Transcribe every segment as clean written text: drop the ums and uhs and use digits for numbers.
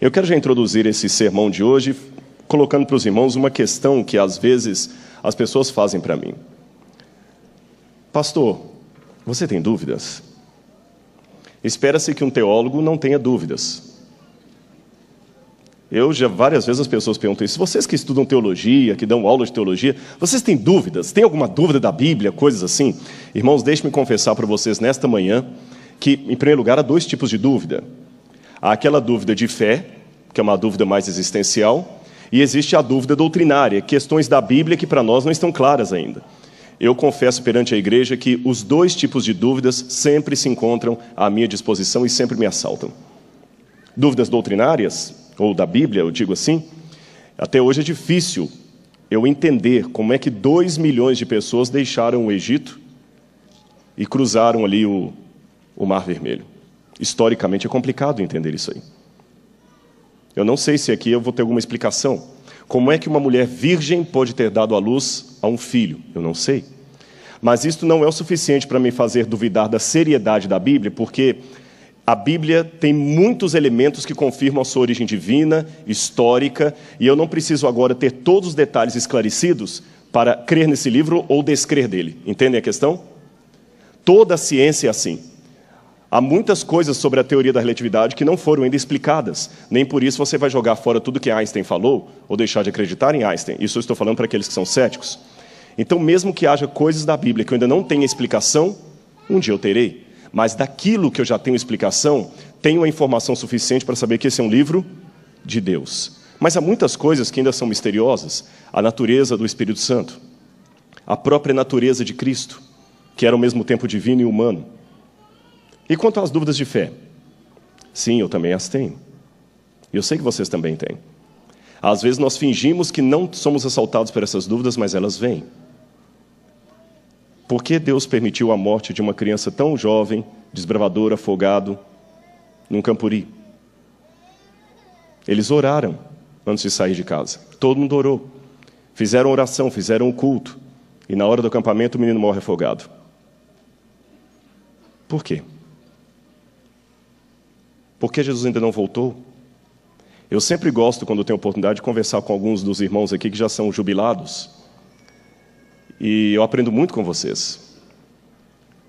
Eu quero já introduzir esse sermão de hoje, colocando para os irmãos uma questão que às vezes as pessoas fazem para mim. Pastor, você tem dúvidas? Espera-se que um teólogo não tenha dúvidas. Várias vezes as pessoas perguntam isso. Vocês que estudam teologia, que dão aula de teologia, vocês têm dúvidas? Tem alguma dúvida da Bíblia, coisas assim? Irmãos, deixe-me confessar para vocês nesta manhã que, em primeiro lugar, há dois tipos de dúvida. Há aquela dúvida de fé, que é uma dúvida mais existencial, e existe a dúvida doutrinária, questões da Bíblia que para nós não estão claras ainda. Eu confesso perante a igreja que os dois tipos de dúvidas sempre se encontram à minha disposição e sempre me assaltam. Dúvidas doutrinárias, ou da Bíblia, eu digo assim, até hoje é difícil eu entender como é que 2 milhões de pessoas deixaram o Egito e cruzaram ali o Mar Vermelho. Historicamente é complicado entender isso aí. Eu não sei se aqui eu vou ter alguma explicação. Como é que uma mulher virgem pode ter dado à luz a um filho? Eu não sei. Mas isto não é o suficiente para me fazer duvidar da seriedade da Bíblia, porque a Bíblia tem muitos elementos que confirmam a sua origem divina, histórica, e eu não preciso agora ter todos os detalhes esclarecidos para crer nesse livro ou descrer dele. Entendem a questão? Toda a ciência é assim. Há muitas coisas sobre a teoria da relatividade que não foram ainda explicadas. Nem por isso você vai jogar fora tudo que Einstein falou ou deixar de acreditar em Einstein. Isso eu estou falando para aqueles que são céticos. Então, mesmo que haja coisas da Bíblia que eu ainda não tenha explicação, um dia eu terei. Mas daquilo que eu já tenho explicação, tenho a informação suficiente para saber que esse é um livro de Deus. Mas há muitas coisas que ainda são misteriosas. A natureza do Espírito Santo, a própria natureza de Cristo, que era ao mesmo tempo divino e humano. E quanto às dúvidas de fé? Sim, eu também as tenho. E eu sei que vocês também têm. Às vezes nós fingimos que não somos assaltados por essas dúvidas, mas elas vêm. Por que Deus permitiu a morte de uma criança tão jovem, desbravador, afogado, num campuri? Eles oraram antes de sair de casa. Todo mundo orou. Fizeram oração, fizeram um culto. E na hora do acampamento o menino morre afogado. Por quê? Por que Jesus ainda não voltou? Eu sempre gosto, quando tenho oportunidade, de conversar com alguns dos irmãos aqui que já são jubilados. E eu aprendo muito com vocês.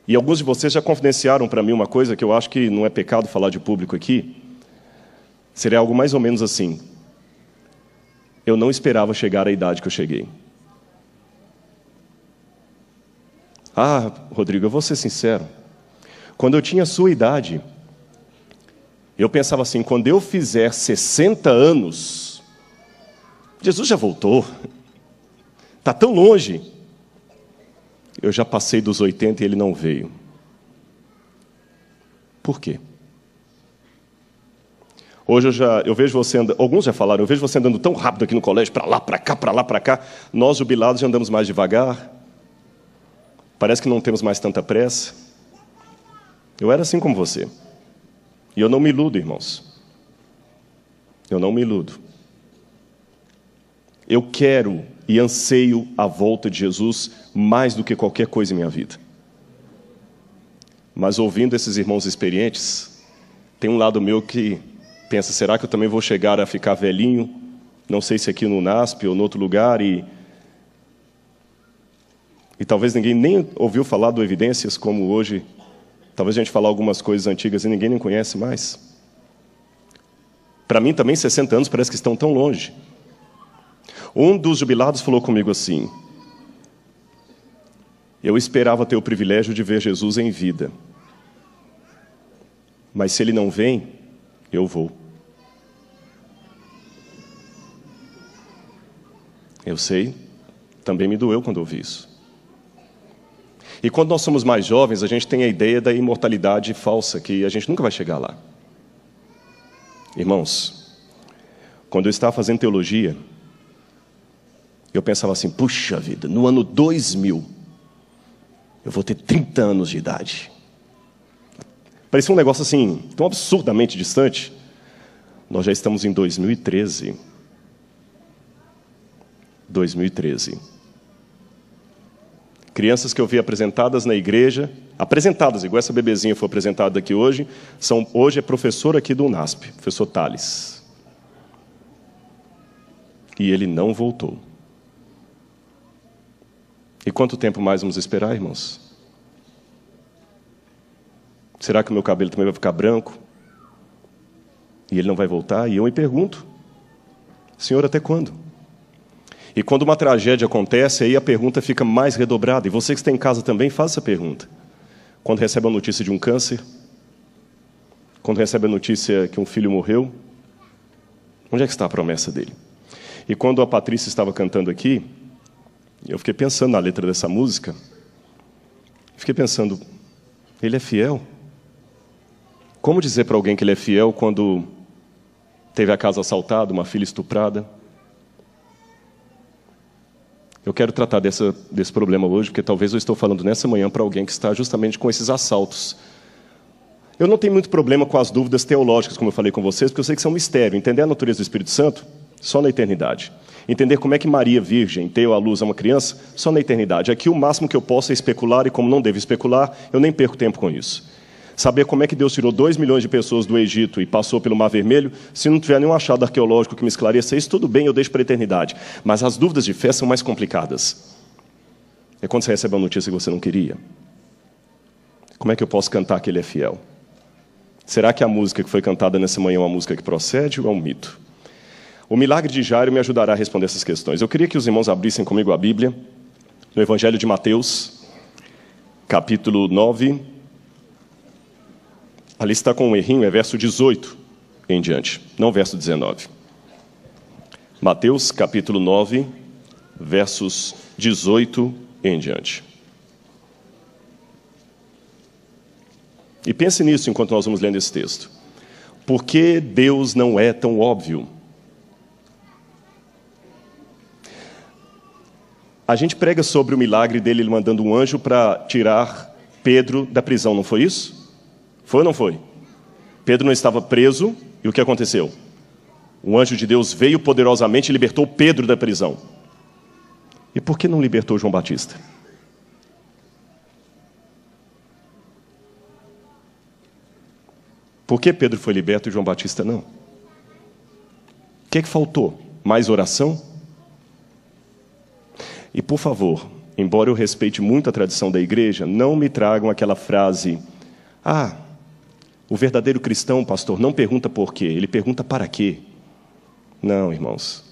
E alguns de vocês já confidenciaram para mim uma coisa que eu acho que não é pecado falar de público aqui. Seria algo mais ou menos assim. Eu não esperava chegar à idade que eu cheguei. Ah, Rodrigo, eu vou ser sincero. Quando eu tinha a sua idade, eu pensava assim, quando eu fizer 60 anos, Jesus já voltou. Está tão longe. Eu já passei dos 80 e ele não veio. Por quê? Hoje eu vejo você andando, alguns já falaram, eu vejo você andando tão rápido aqui no colégio, para lá, para cá, para lá, para cá. Nós, jubilados, já andamos mais devagar. Parece que não temos mais tanta pressa. Eu era assim como você. E eu não me iludo, irmãos. Eu não me iludo. Eu quero e anseio a volta de Jesus mais do que qualquer coisa em minha vida. Mas ouvindo esses irmãos experientes, tem um lado meu que pensa, será que eu também vou chegar a ficar velhinho? Não sei se aqui no NASP ou em outro lugar, e talvez ninguém nem ouviu falar do Evidências como hoje. Talvez a gente falar algumas coisas antigas e ninguém nem conhece mais. Para mim também 60 anos parece que estão tão longe. Um dos jubilados falou comigo assim, eu esperava ter o privilégio de ver Jesus em vida. Mas se ele não vem, eu vou. Eu sei, também me doeu quando ouvi isso. E quando nós somos mais jovens, a gente tem a ideia da imortalidade falsa, que a gente nunca vai chegar lá. Irmãos, quando eu estava fazendo teologia, eu pensava assim, puxa vida, no ano 2000, eu vou ter 30 anos de idade. Parecia um negócio assim, tão absurdamente distante. Nós já estamos em 2013. 2013. Crianças que eu vi apresentadas na igreja, apresentadas, igual essa bebezinha foi apresentada aqui hoje, hoje é professor aqui do NASP, professor Thales. E ele não voltou. E quanto tempo mais vamos esperar, irmãos? Será que o meu cabelo também vai ficar branco? E ele não vai voltar? E eu me pergunto, Senhor, até quando? E quando uma tragédia acontece, aí a pergunta fica mais redobrada. E você que está em casa também, faz essa pergunta. Quando recebe a notícia de um câncer, quando recebe a notícia que um filho morreu, onde é que está a promessa dele? E quando a Patrícia estava cantando aqui, eu fiquei pensando na letra dessa música, fiquei pensando, ele é fiel? Como dizer para alguém que ele é fiel quando teve a casa assaltada, uma filha estuprada? Eu quero tratar desse problema hoje, porque talvez eu estou falando nessa manhã para alguém que está justamente com esses assaltos. Eu não tenho muito problema com as dúvidas teológicas, como eu falei com vocês, porque eu sei que são um mistério. Entender a natureza do Espírito Santo, só na eternidade. Entender como é que Maria, virgem, deu à luz a uma criança, só na eternidade. Aqui o máximo que eu posso é especular, e como não devo especular, eu nem perco tempo com isso. Saber como é que Deus tirou 2 milhões de pessoas do Egito e passou pelo Mar Vermelho, se não tiver nenhum achado arqueológico que me esclareça isso, tudo bem, eu deixo para a eternidade. Mas as dúvidas de fé são mais complicadas. É quando você recebe uma notícia que você não queria. Como é que eu posso cantar que Ele é fiel? Será que a música que foi cantada nessa manhã é uma música que procede ou é um mito? O milagre de Jairo me ajudará a responder essas questões. Eu queria que os irmãos abrissem comigo a Bíblia, no Evangelho de Mateus, capítulo 9. Ali está com um errinho, é verso 18 em diante, não verso 19. Mateus, capítulo 9, versos 18 em diante. E pense nisso enquanto nós vamos lendo esse texto. Por que Deus não é tão óbvio? A gente prega sobre o milagre dele mandando um anjo para tirar Pedro da prisão, não foi isso? Foi ou não foi? Pedro não estava preso, e o que aconteceu? O anjo de Deus veio poderosamente e libertou Pedro da prisão. E por que não libertou João Batista? Por que Pedro foi liberto e João Batista não? O que é que faltou? Mais oração? E por favor, embora eu respeite muito a tradição da igreja, não me tragam aquela frase: o verdadeiro cristão, pastor, não pergunta por quê, ele pergunta para quê. Não, irmãos.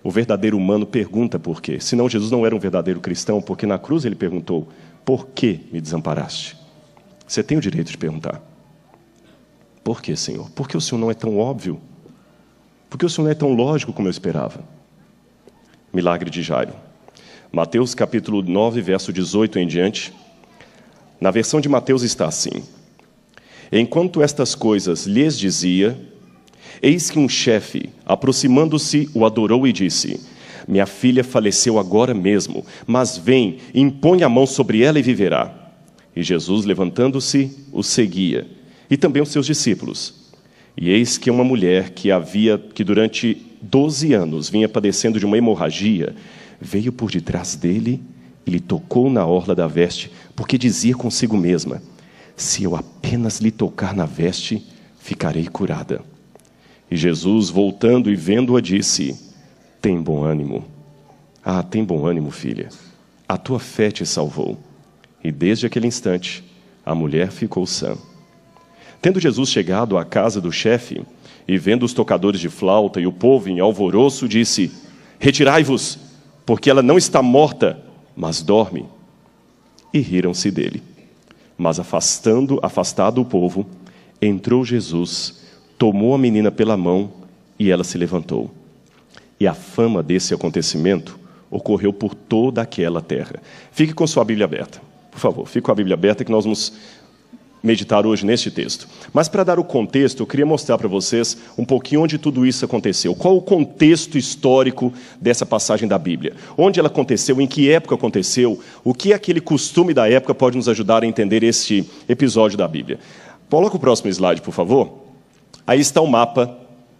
O verdadeiro humano pergunta por quê. Senão Jesus não era um verdadeiro cristão, porque na cruz ele perguntou: por que me desamparaste? Você tem o direito de perguntar. Por que, Senhor? Por que o Senhor não é tão óbvio? Por que o Senhor não é tão lógico como eu esperava? Milagre de Jairo. Mateus capítulo 9, verso 18 em diante. Na versão de Mateus está assim: enquanto estas coisas lhes dizia, eis que um chefe, aproximando-se, o adorou e disse: minha filha faleceu agora mesmo, mas vem, impõe a mão sobre ela e viverá. E Jesus, levantando-se, o seguia, e também os seus discípulos. E eis que uma mulher que durante 12 anos vinha padecendo de uma hemorragia, veio por detrás dele e lhe tocou na orla da veste, porque dizia consigo mesma: se eu apenas lhe tocar na veste, ficarei curada. E Jesus, voltando e vendo-a, disse: tem bom ânimo. Tem bom ânimo, filha. A tua fé te salvou. E desde aquele instante, a mulher ficou sã. Tendo Jesus chegado à casa do chefe, e vendo os tocadores de flauta e o povo em alvoroço, disse: retirai-vos, porque ela não está morta, mas dorme. E riram-se dele. Mas afastado o povo, entrou Jesus, tomou a menina pela mão e ela se levantou. E a fama desse acontecimento ocorreu por toda aquela terra. Fique com sua Bíblia aberta, por favor. Fique com a Bíblia aberta que nós vamos meditar hoje neste texto. Mas para dar o contexto, eu queria mostrar para vocês um pouquinho onde tudo isso aconteceu. Qual o contexto histórico dessa passagem da Bíblia? Onde ela aconteceu, em que época aconteceu, o que aquele costume da época pode nos ajudar a entender este episódio da Bíblia. Coloca o próximo slide, por favor. Aí está o mapa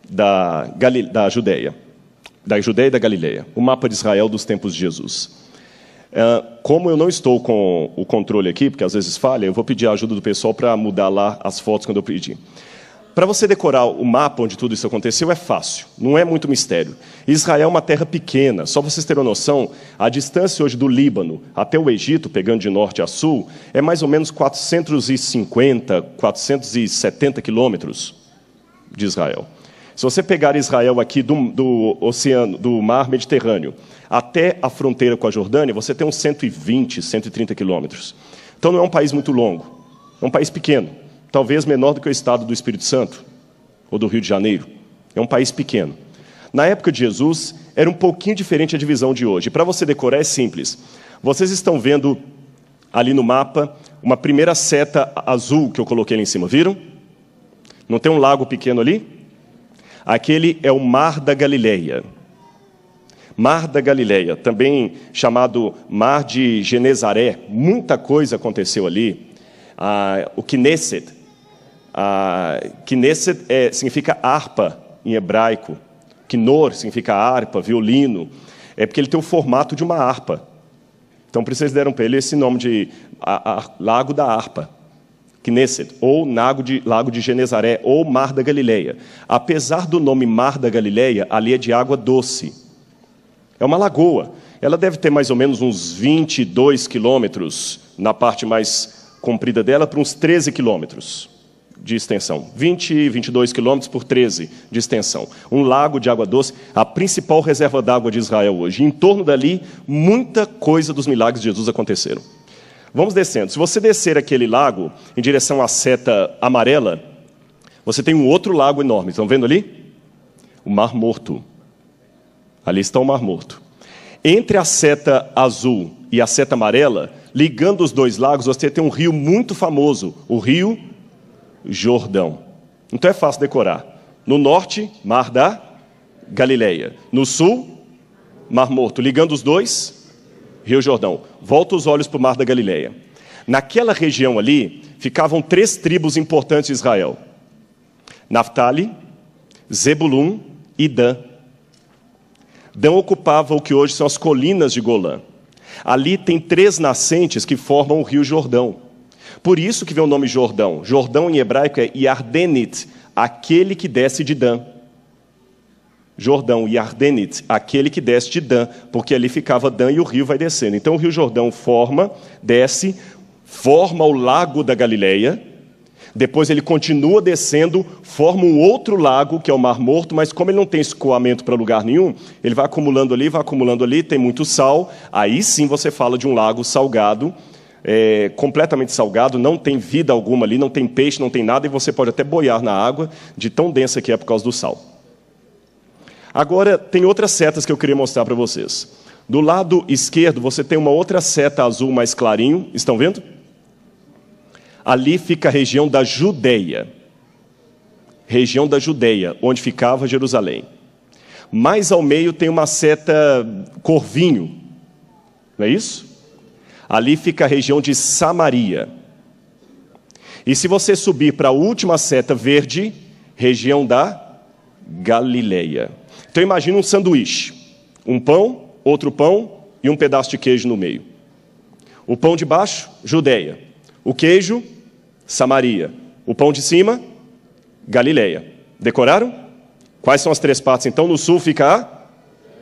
da Judéia e da Galileia, o mapa de Israel dos tempos de Jesus. Como eu não estou com o controle aqui, porque às vezes falha, eu vou pedir a ajuda do pessoal para mudar lá as fotos quando eu pedir. Para você decorar o mapa onde tudo isso aconteceu é fácil, não é muito mistério. Israel é uma terra pequena, só para vocês terem uma noção, a distância hoje do Líbano até o Egito, pegando de norte a sul, é mais ou menos 450, 470 quilômetros de Israel. Se você pegar Israel aqui do oceano, do mar Mediterrâneo, até a fronteira com a Jordânia, você tem uns 120, 130 quilômetros. Então não é um país muito longo, é um país pequeno. Talvez menor do que o estado do Espírito Santo, ou do Rio de Janeiro. É um país pequeno. Na época de Jesus, era um pouquinho diferente a divisão de hoje. Para você decorar é simples. Vocês estão vendo ali no mapa uma primeira seta azul que eu coloquei ali em cima, viram? Não tem um lago pequeno ali? Aquele é o Mar da Galileia. Mar da Galileia, também chamado Mar de Genezaré. Muita coisa aconteceu ali. O Knesset. Knesset significa harpa em hebraico. Kinor significa harpa, violino. É porque ele tem o formato de uma harpa. Então, por isso eles deram para ele esse nome de Lago da Harpa. Knesset, ou Lago de Genezaré, ou Mar da Galileia. Apesar do nome Mar da Galileia, ali é de água doce. É uma lagoa. Ela deve ter mais ou menos uns 22 quilômetros na parte mais comprida dela, para uns 13 quilômetros de extensão. 20, 22 quilômetros por 13 de extensão. Um lago de água doce, a principal reserva d'água de Israel hoje. Em torno dali, muita coisa dos milagres de Jesus aconteceram. Vamos descendo. Se você descer aquele lago em direção à seta amarela, você tem um outro lago enorme. Estão vendo ali? O Mar Morto. Ali está o Mar Morto. Entre a seta azul e a seta amarela, ligando os dois lagos, você tem um rio muito famoso, o Rio Jordão. Então é fácil decorar. No norte, Mar da Galileia. No sul, Mar Morto. Ligando os dois, Rio Jordão. Volta os olhos para o Mar da Galileia. Naquela região ali, ficavam 3 tribos importantes de Israel. Naftali, Zebulun e Dan. Dan ocupava o que hoje são as colinas de Golã. Ali tem 3 nascentes que formam o Rio Jordão. Por isso que vem o nome Jordão. Jordão em hebraico é Yardenit, aquele que desce de Dan. Jordão, Yardenit, aquele que desce de Dan, porque ali ficava Dan e o rio vai descendo. Então o Rio Jordão desce, forma o Lago da Galileia, depois ele continua descendo, forma um outro lago, que é o Mar Morto, mas como ele não tem escoamento para lugar nenhum, ele vai acumulando ali, tem muito sal, aí sim você fala de um lago salgado, completamente salgado, não tem vida alguma ali, não tem peixe, não tem nada, e você pode até boiar na água, de tão densa que é por causa do sal. Agora, tem outras setas que eu queria mostrar para vocês. Do lado esquerdo, você tem uma outra seta azul mais clarinho, estão vendo? Ali fica a região da Judeia. Região da Judeia, onde ficava Jerusalém. Mais ao meio tem uma seta corvinho, não é isso? Ali fica a região de Samaria. E se você subir para a última seta verde, região da Galileia. Então imagina um sanduíche. Um pão, outro pão e um pedaço de queijo no meio. O pão de baixo, Judeia. O queijo, Samaria. O pão de cima, Galileia. Decoraram? Quais são as 3 partes? Então, no sul fica a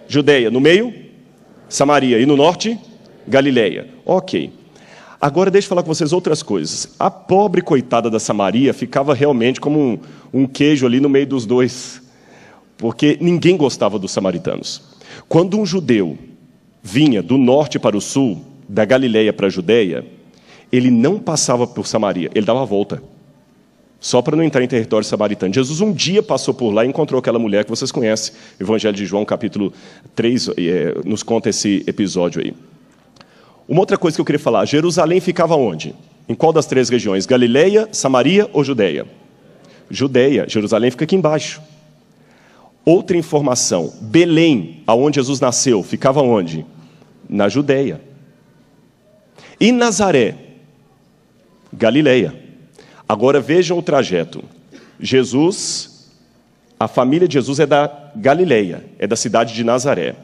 Judeia. No meio, Samaria. E no norte, Galileia. Ok. Agora deixa eu falar com vocês outras coisas. A pobre coitada da Samaria ficava realmente como um queijo ali no meio dos dois. Porque ninguém gostava dos samaritanos. Quando um judeu vinha do norte para o sul, da Galileia para a Judeia, ele não passava por Samaria, ele dava a volta. Só para não entrar em território samaritano. Jesus um dia passou por lá e encontrou aquela mulher que vocês conhecem. O Evangelho de João, capítulo 3, nos conta esse episódio aí. Uma outra coisa que eu queria falar. Jerusalém ficava onde? Em qual das 3 regiões? Galileia, Samaria ou Judeia? Judeia. Jerusalém fica aqui embaixo. Outra informação. Belém, aonde Jesus nasceu, ficava onde? Na Judeia. E Nazaré? Galileia. Agora vejam o trajeto. Jesus, a família de Jesus é da Galileia, é da cidade de Nazaré.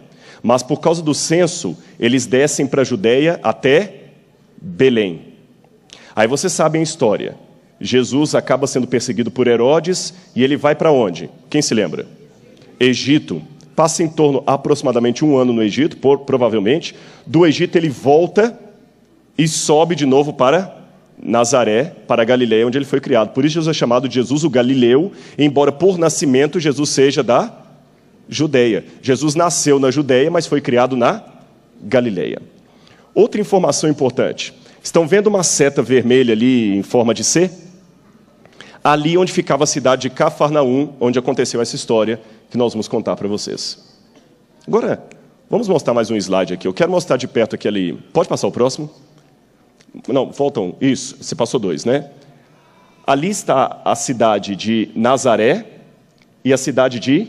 Mas por causa do censo, eles descem para a Judeia até Belém. Aí vocês sabem a história. Jesus acaba sendo perseguido por Herodes e ele vai para onde? Quem se lembra? Egito. Passa em torno aproximadamente 1 ano no Egito, provavelmente. Do Egito ele volta e sobe de novo para Nazaré, para a Galileia, onde ele foi criado. Por isso Jesus é chamado de Jesus o Galileu, embora por nascimento Jesus seja da Judeia. Jesus nasceu na Judeia, mas foi criado na Galileia. Outra informação importante. Estão vendo uma seta vermelha ali em forma de C? Ali onde ficava a cidade de Cafarnaum, onde aconteceu essa história que nós vamos contar para vocês. Agora, vamos mostrar mais um slide aqui. Eu quero mostrar de perto aqui ali. Pode passar o próximo? Não, faltam. Isso, você passou 2, né? Ali está a cidade de Nazaré e a cidade de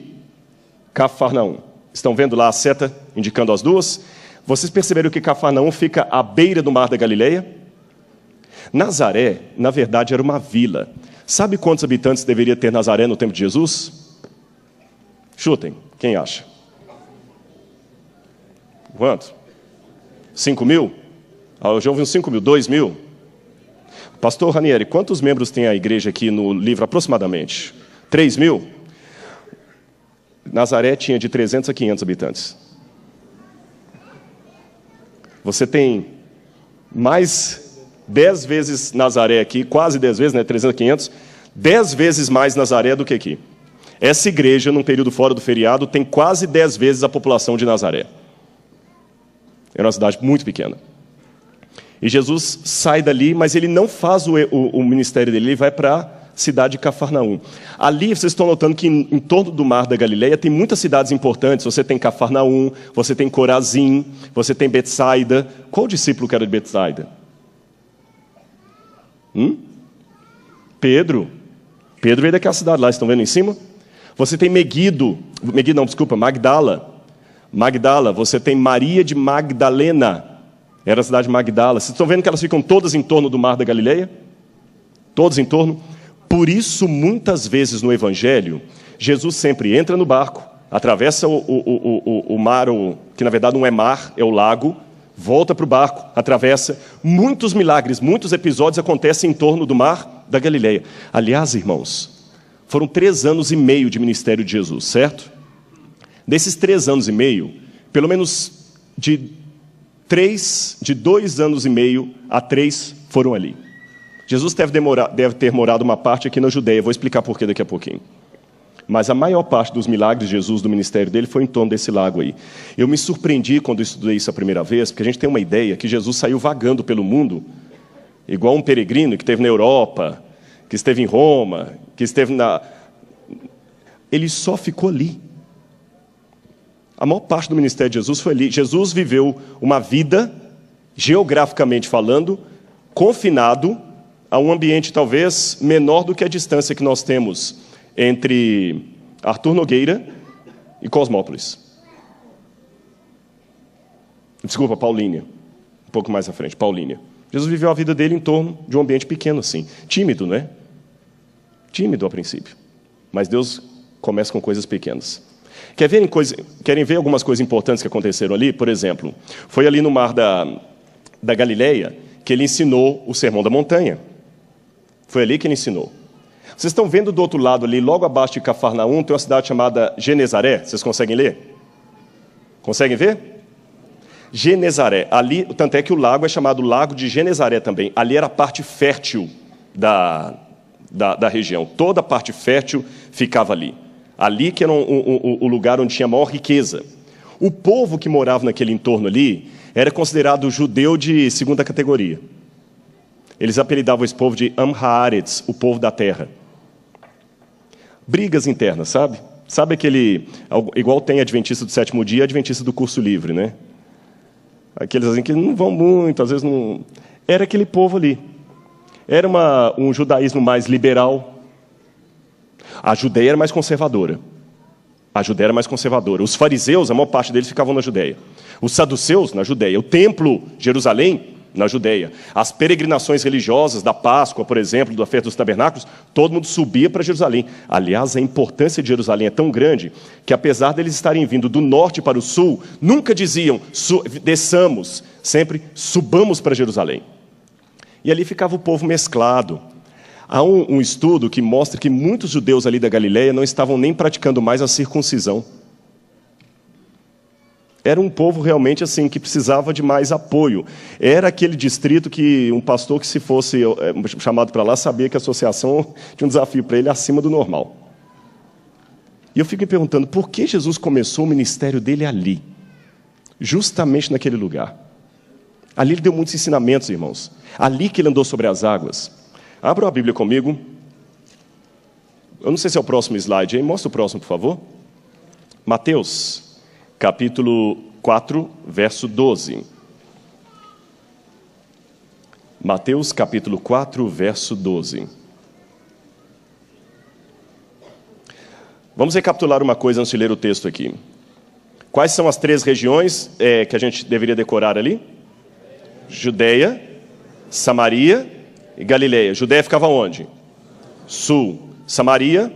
Cafarnaum. Estão vendo lá a seta indicando as duas? Vocês perceberam que Cafarnaum fica à beira do Mar da Galileia? Nazaré, na verdade, era uma vila. Sabe quantos habitantes deveria ter Nazaré no tempo de Jesus? Chutem, quem acha? Quanto? 5.000? Eu já ouvi uns 5.000, 2.000? Pastor Ranieri, quantos membros tem a igreja aqui no livro aproximadamente? 3.000? Nazaré tinha de 300 a 500 habitantes. Você tem mais 10 vezes Nazaré aqui, quase 10 vezes, né? 300 a 500, 10 vezes mais Nazaré do que aqui. Essa igreja, num período fora do feriado, tem quase 10 vezes a população de Nazaré. É uma cidade muito pequena. E Jesus sai dali, mas ele não faz o ministério dele, ele vai para a cidade de Cafarnaum. Ali, vocês estão notando que em torno do Mar da Galileia tem muitas cidades importantes. Você tem Cafarnaum, você tem Corazim, você tem Betsaida. Qual discípulo que era de Betsaida? Pedro. Pedro veio daquela cidade lá, estão vendo em cima? Você tem Magdala. Magdala, você tem Maria de Magdalena. Era a cidade de Magdala. Vocês estão vendo que elas ficam todas em torno do Mar da Galileia? Todas em torno. Por isso, muitas vezes no Evangelho, Jesus sempre entra no barco, atravessa o mar, que na verdade não é mar, é o lago, volta para o barco, atravessa. Muitos milagres, muitos episódios acontecem em torno do Mar da Galileia. Aliás, irmãos, foram 3 anos e meio de ministério de Jesus, certo? Desses 3 anos e meio, pelo menos de 2 anos e meio a 3 foram ali. Jesus deve ter morado uma parte aqui na Judeia, vou explicar por quê daqui a pouquinho. Mas a maior parte dos milagres de Jesus, do ministério dele, foi em torno desse lago aí. Eu me surpreendi quando eu estudei isso a primeira vez, porque a gente tem uma ideia que Jesus saiu vagando pelo mundo, igual um peregrino que esteve na Europa, que esteve em Roma, que esteve na... Ele só ficou ali. A maior parte do ministério de Jesus foi ali. Jesus viveu uma vida, geograficamente falando, confinado a um ambiente talvez menor do que a distância que nós temos entre Arthur Nogueira e Cosmópolis. Desculpa, Paulínia. Um pouco mais à frente, Paulínia. Jesus viveu a vida dele em torno de um ambiente pequeno assim. Tímido, né? Tímido a princípio. Mas Deus começa com coisas pequenas. Querem ver algumas coisas importantes que aconteceram ali? Por exemplo, foi ali no Mar da Galileia que ele ensinou o Sermão da Montanha. Foi ali que ele ensinou. Vocês estão vendo do outro lado ali, logo abaixo de Cafarnaum, tem uma cidade chamada Genezaré. Vocês conseguem ler? Conseguem ver? Genezaré. Ali, tanto é que o lago é chamado Lago de Genezaré também. Ali era a parte fértil da região. Toda a parte fértil ficava ali. Ali que era o lugar onde tinha maior riqueza. O povo que morava naquele entorno ali era considerado judeu de segunda categoria. Eles apelidavam esse povo de Am Haaretz, o povo da terra. Brigas internas, sabe? Sabe aquele... Igual tem adventista do 7º dia e adventista do curso livre, né? Aqueles assim que não vão muito, às vezes não... Era aquele povo ali. Era um judaísmo mais liberal. A Judeia era mais conservadora. Os fariseus, a maior parte deles ficavam na Judeia. Os saduceus, na Judeia. O templo, Jerusalém, na Judeia. As peregrinações religiosas da Páscoa, por exemplo, da Festa dos Tabernáculos, todo mundo subia para Jerusalém. Aliás, a importância de Jerusalém é tão grande que, apesar deles estarem vindo do norte para o sul, nunca diziam, desçamos, sempre subamos para Jerusalém. E ali ficava o povo mesclado. Há um estudo que mostra que muitos judeus ali da Galileia não estavam nem praticando mais a circuncisão. Era um povo realmente assim que precisava de mais apoio. Era aquele distrito que um pastor que se fosse chamado para lá sabia que a associação tinha um desafio para ele acima do normal. E eu fico me perguntando, por que Jesus começou o ministério dele ali? Justamente naquele lugar. Ali ele deu muitos ensinamentos, irmãos. Ali que ele andou sobre as águas. Abra a Bíblia comigo. Eu não sei se é o próximo slide aí. Mostra o próximo, por favor. Mateus, capítulo 4, verso 12. Mateus, capítulo 4, verso 12. Vamos recapitular uma coisa antes de ler o texto aqui. Quais são as 3 regiões que a gente deveria decorar ali? Judeia, Samaria e Galileia. Judeia ficava onde? Sul. Samaria,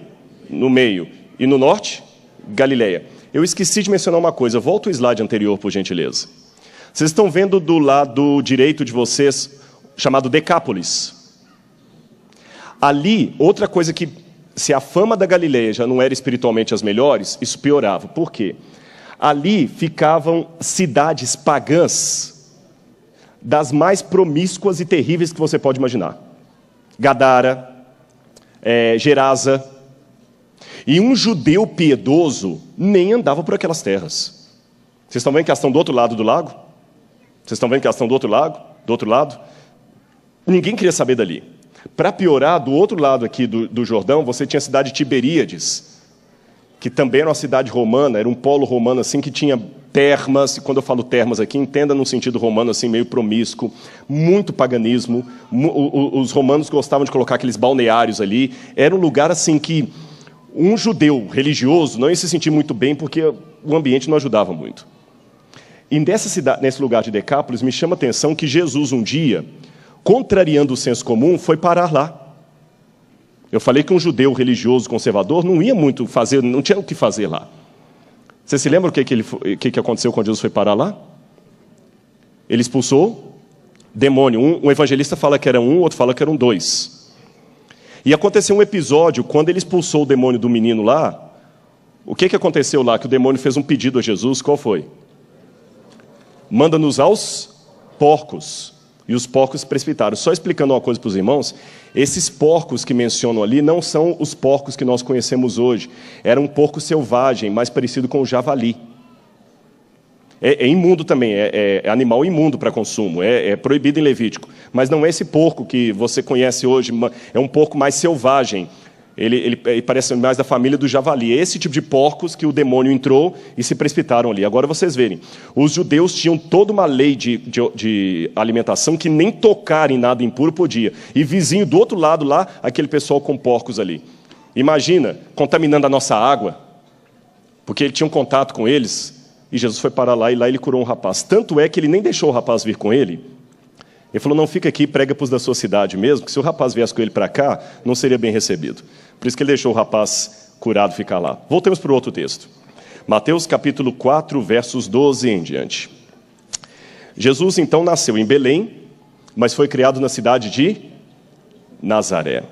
no meio. E no norte, Galileia. Eu esqueci de mencionar uma coisa. Volta o slide anterior, por gentileza. Vocês estão vendo do lado direito de vocês, chamado Decápolis. Ali, outra coisa que, se a fama da Galileia já não era espiritualmente as melhores, isso piorava. Por quê? Ali ficavam cidades pagãs das mais promíscuas e terríveis que você pode imaginar. Gadara, Gerasa. E um judeu piedoso nem andava por aquelas terras. Vocês estão vendo que elas estão do outro lado do lago? Vocês estão vendo que elas estão do outro lado? Ninguém queria saber dali. Para piorar, do outro lado aqui do Jordão, você tinha a cidade de Tiberíades, que também era uma cidade romana, era um polo romano assim, que tinha termas, e quando eu falo termas aqui, entenda no sentido romano assim, meio promíscuo, muito paganismo, os romanos gostavam de colocar aqueles balneários ali, era um lugar assim que um judeu religioso não ia se sentir muito bem, porque o ambiente não ajudava muito. E nesse lugar de Decápolis, me chama a atenção que Jesus um dia, contrariando o senso comum, foi parar lá. Eu falei que um judeu religioso conservador não ia muito fazer, não tinha o que fazer lá. Você se lembra o que aconteceu quando Jesus foi parar lá? Ele expulsou demônio. Um evangelista fala que era um, outro fala que eram 2. E aconteceu um episódio, quando ele expulsou o demônio do menino lá, o que aconteceu lá? Que o demônio fez um pedido a Jesus, qual foi? Manda-nos aos porcos. E os porcos se precipitaram. Só explicando uma coisa para os irmãos, esses porcos que mencionam ali não são os porcos que nós conhecemos hoje. Era um porco selvagem, mais parecido com o javali. É imundo também, é animal imundo para consumo, é proibido em Levítico. Mas não é esse porco que você conhece hoje, é um porco mais selvagem. Ele parece mais da família do javali. É esse tipo de porcos que o demônio entrou e se precipitaram ali. Agora vocês verem, os judeus tinham toda uma lei de alimentação que nem tocar em nada impuro podia. E vizinho do outro lado lá, aquele pessoal com porcos ali. Imagina, contaminando a nossa água, porque ele tinha um contato com eles, e Jesus foi parar lá, e lá ele curou um rapaz. Tanto é que ele nem deixou o rapaz vir com ele. Ele falou, não, fica aqui, prega para os da sua cidade mesmo, que se o rapaz viesse com ele para cá, não seria bem recebido. Por isso que ele deixou o rapaz curado ficar lá. Voltemos para o outro texto. Mateus capítulo 4, versos 12 em diante. Jesus, então, nasceu em Belém, mas foi criado na cidade de Nazaré.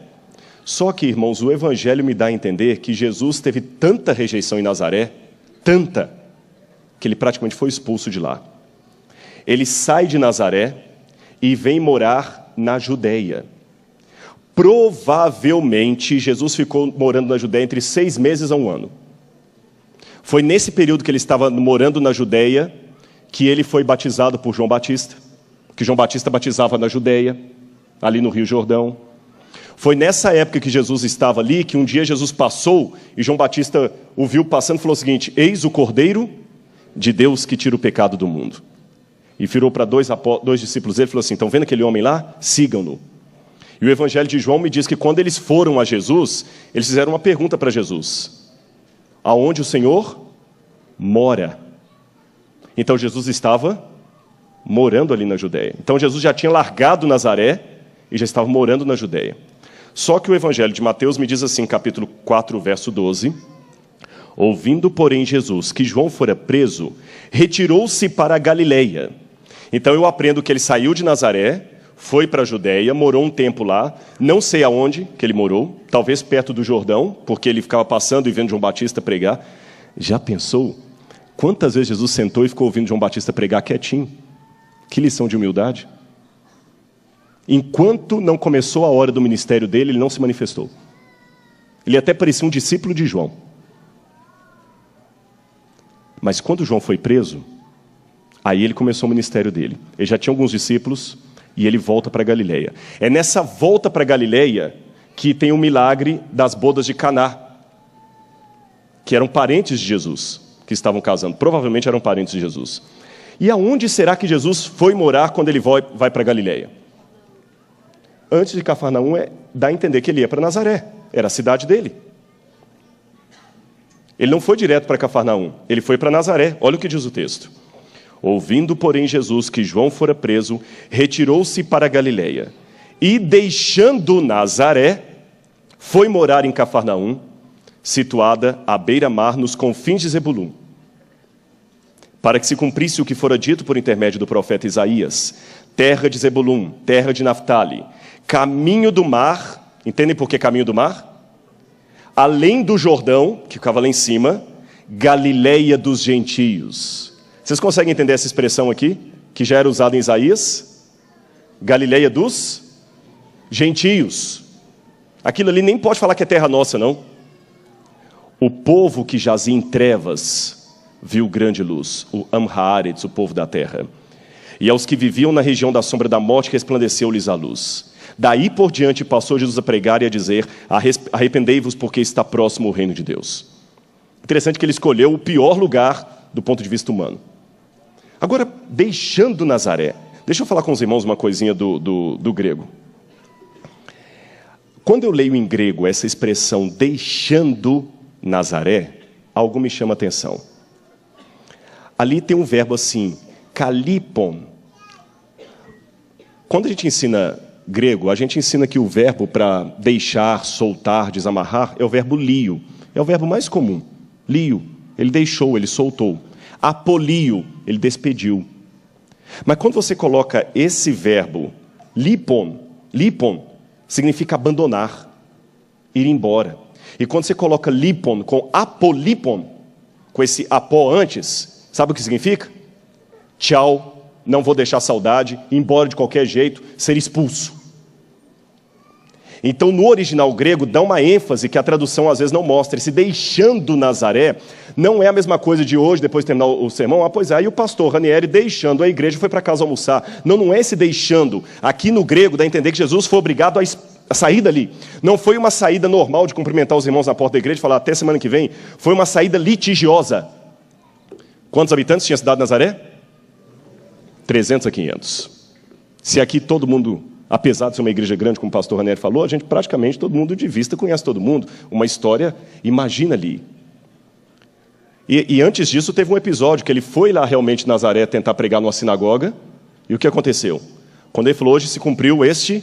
Só que, irmãos, o Evangelho me dá a entender que Jesus teve tanta rejeição em Nazaré, tanta, que ele praticamente foi expulso de lá. Ele sai de Nazaré e vem morar na Judeia. Provavelmente, Jesus ficou morando na Judeia entre 6 meses a 1 ano. Foi nesse período que ele estava morando na Judeia que ele foi batizado por João Batista, que João Batista batizava na Judeia, ali no Rio Jordão. Foi nessa época que Jesus estava ali, que um dia Jesus passou, e João Batista o viu passando e falou o seguinte, eis o Cordeiro de Deus que tira o pecado do mundo. E virou para 2 discípulos dele e falou assim, estão vendo aquele homem lá? Sigam-no. E o Evangelho de João me diz que quando eles foram a Jesus, eles fizeram uma pergunta para Jesus. Aonde o Senhor mora? Então Jesus estava morando ali na Judeia. Então Jesus já tinha largado Nazaré e já estava morando na Judeia. Só que o Evangelho de Mateus me diz assim, capítulo 4, verso 12, ouvindo, porém, Jesus que João fora preso, retirou-se para a Galileia. Então eu aprendo que ele saiu de Nazaré, foi para a Judéia, morou um tempo lá, não sei aonde que ele morou, talvez perto do Jordão, porque ele ficava passando e vendo João Batista pregar. Já pensou? Quantas vezes Jesus sentou e ficou ouvindo João Batista pregar quietinho? Que lição de humildade. Enquanto não começou a hora do ministério dele, ele não se manifestou. Ele até parecia um discípulo de João. Mas quando João foi preso, aí ele começou o ministério dele. Ele já tinha alguns discípulos e ele volta para Galileia. É nessa volta para Galileia que tem o milagre das bodas de Caná, que eram parentes de Jesus, que estavam casando. Provavelmente eram parentes de Jesus. E aonde será que Jesus foi morar quando ele vai para Galileia? Antes de Cafarnaum, dá a entender que ele ia para Nazaré. Era a cidade dele. Ele não foi direto para Cafarnaum, ele foi para Nazaré. Olha o que diz o texto. Ouvindo, porém, Jesus que João fora preso, retirou-se para Galileia. E, deixando Nazaré, foi morar em Cafarnaum, situada à beira-mar, nos confins de Zebulum, para que se cumprisse o que fora dito por intermédio do profeta Isaías: terra de Zebulum, terra de Naftali, caminho do mar. Entendem por que caminho do mar? Além do Jordão, que ficava lá em cima, Galileia dos gentios. Vocês conseguem entender essa expressão aqui, que já era usada em Isaías? Galileia dos gentios. Aquilo ali nem pode falar que é terra nossa, não. O povo que jazia em trevas viu grande luz, o Amhaaretz, o povo da terra. E aos que viviam na região da sombra da morte resplandeceu-lhes a luz. Daí por diante passou Jesus a pregar e a dizer: arrependei-vos, porque está próximo o reino de Deus. Interessante que ele escolheu o pior lugar do ponto de vista humano. Agora, deixando Nazaré, deixa eu falar com os irmãos uma coisinha do grego. Quando eu leio em grego essa expressão deixando Nazaré, algo me chama a atenção. Ali tem um verbo assim, kalipon. Quando a gente ensina grego, a gente ensina que o verbo para deixar, soltar, desamarrar é o verbo lio. É o verbo mais comum. Lio, ele deixou, ele soltou. Apolio, ele despediu. Mas quando você coloca esse verbo, lipon, significa abandonar, ir embora. E quando você coloca lipon com apolipon, com esse apó antes, sabe o que significa? Tchau, não vou deixar saudade, ir embora de qualquer jeito, ser expulso. Então, no original grego, dá uma ênfase que a tradução às vezes não mostra. Esse deixando Nazaré não é a mesma coisa de hoje, depois de terminar o sermão. Pois é, aí o pastor Ranieri, deixando a igreja, foi para casa almoçar. Não é esse deixando. Aqui no grego, dá a entender que Jesus foi obrigado a sair dali. Não foi uma saída normal de cumprimentar os irmãos na porta da igreja e falar até semana que vem. Foi uma saída litigiosa. Quantos habitantes tinha a cidade de Nazaré? 300 a 500. Se aqui todo mundo, apesar de ser uma igreja grande, como o pastor Ranieri falou, a gente praticamente, todo mundo de vista conhece todo mundo. Uma história, imagina ali. E antes disso teve um episódio que ele foi lá realmente em Nazaré tentar pregar numa sinagoga. E o que aconteceu? Quando ele falou, hoje se cumpriu este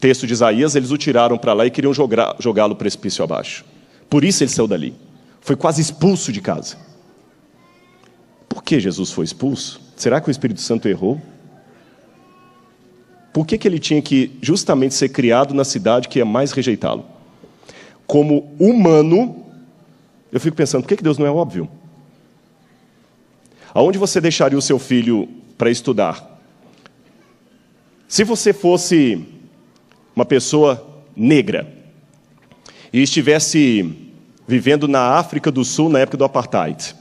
texto de Isaías, eles o tiraram para lá e queriam jogá-lo precipício abaixo. Por isso ele saiu dali. Foi quase expulso de casa. Por que Jesus foi expulso? Será que o Espírito Santo errou? Por que ele tinha que justamente ser criado na cidade que ia mais rejeitá-lo? Como humano, eu fico pensando, por que Deus não é óbvio? Aonde você deixaria o seu filho para estudar? Se você fosse uma pessoa negra e estivesse vivendo na África do Sul na época do Apartheid,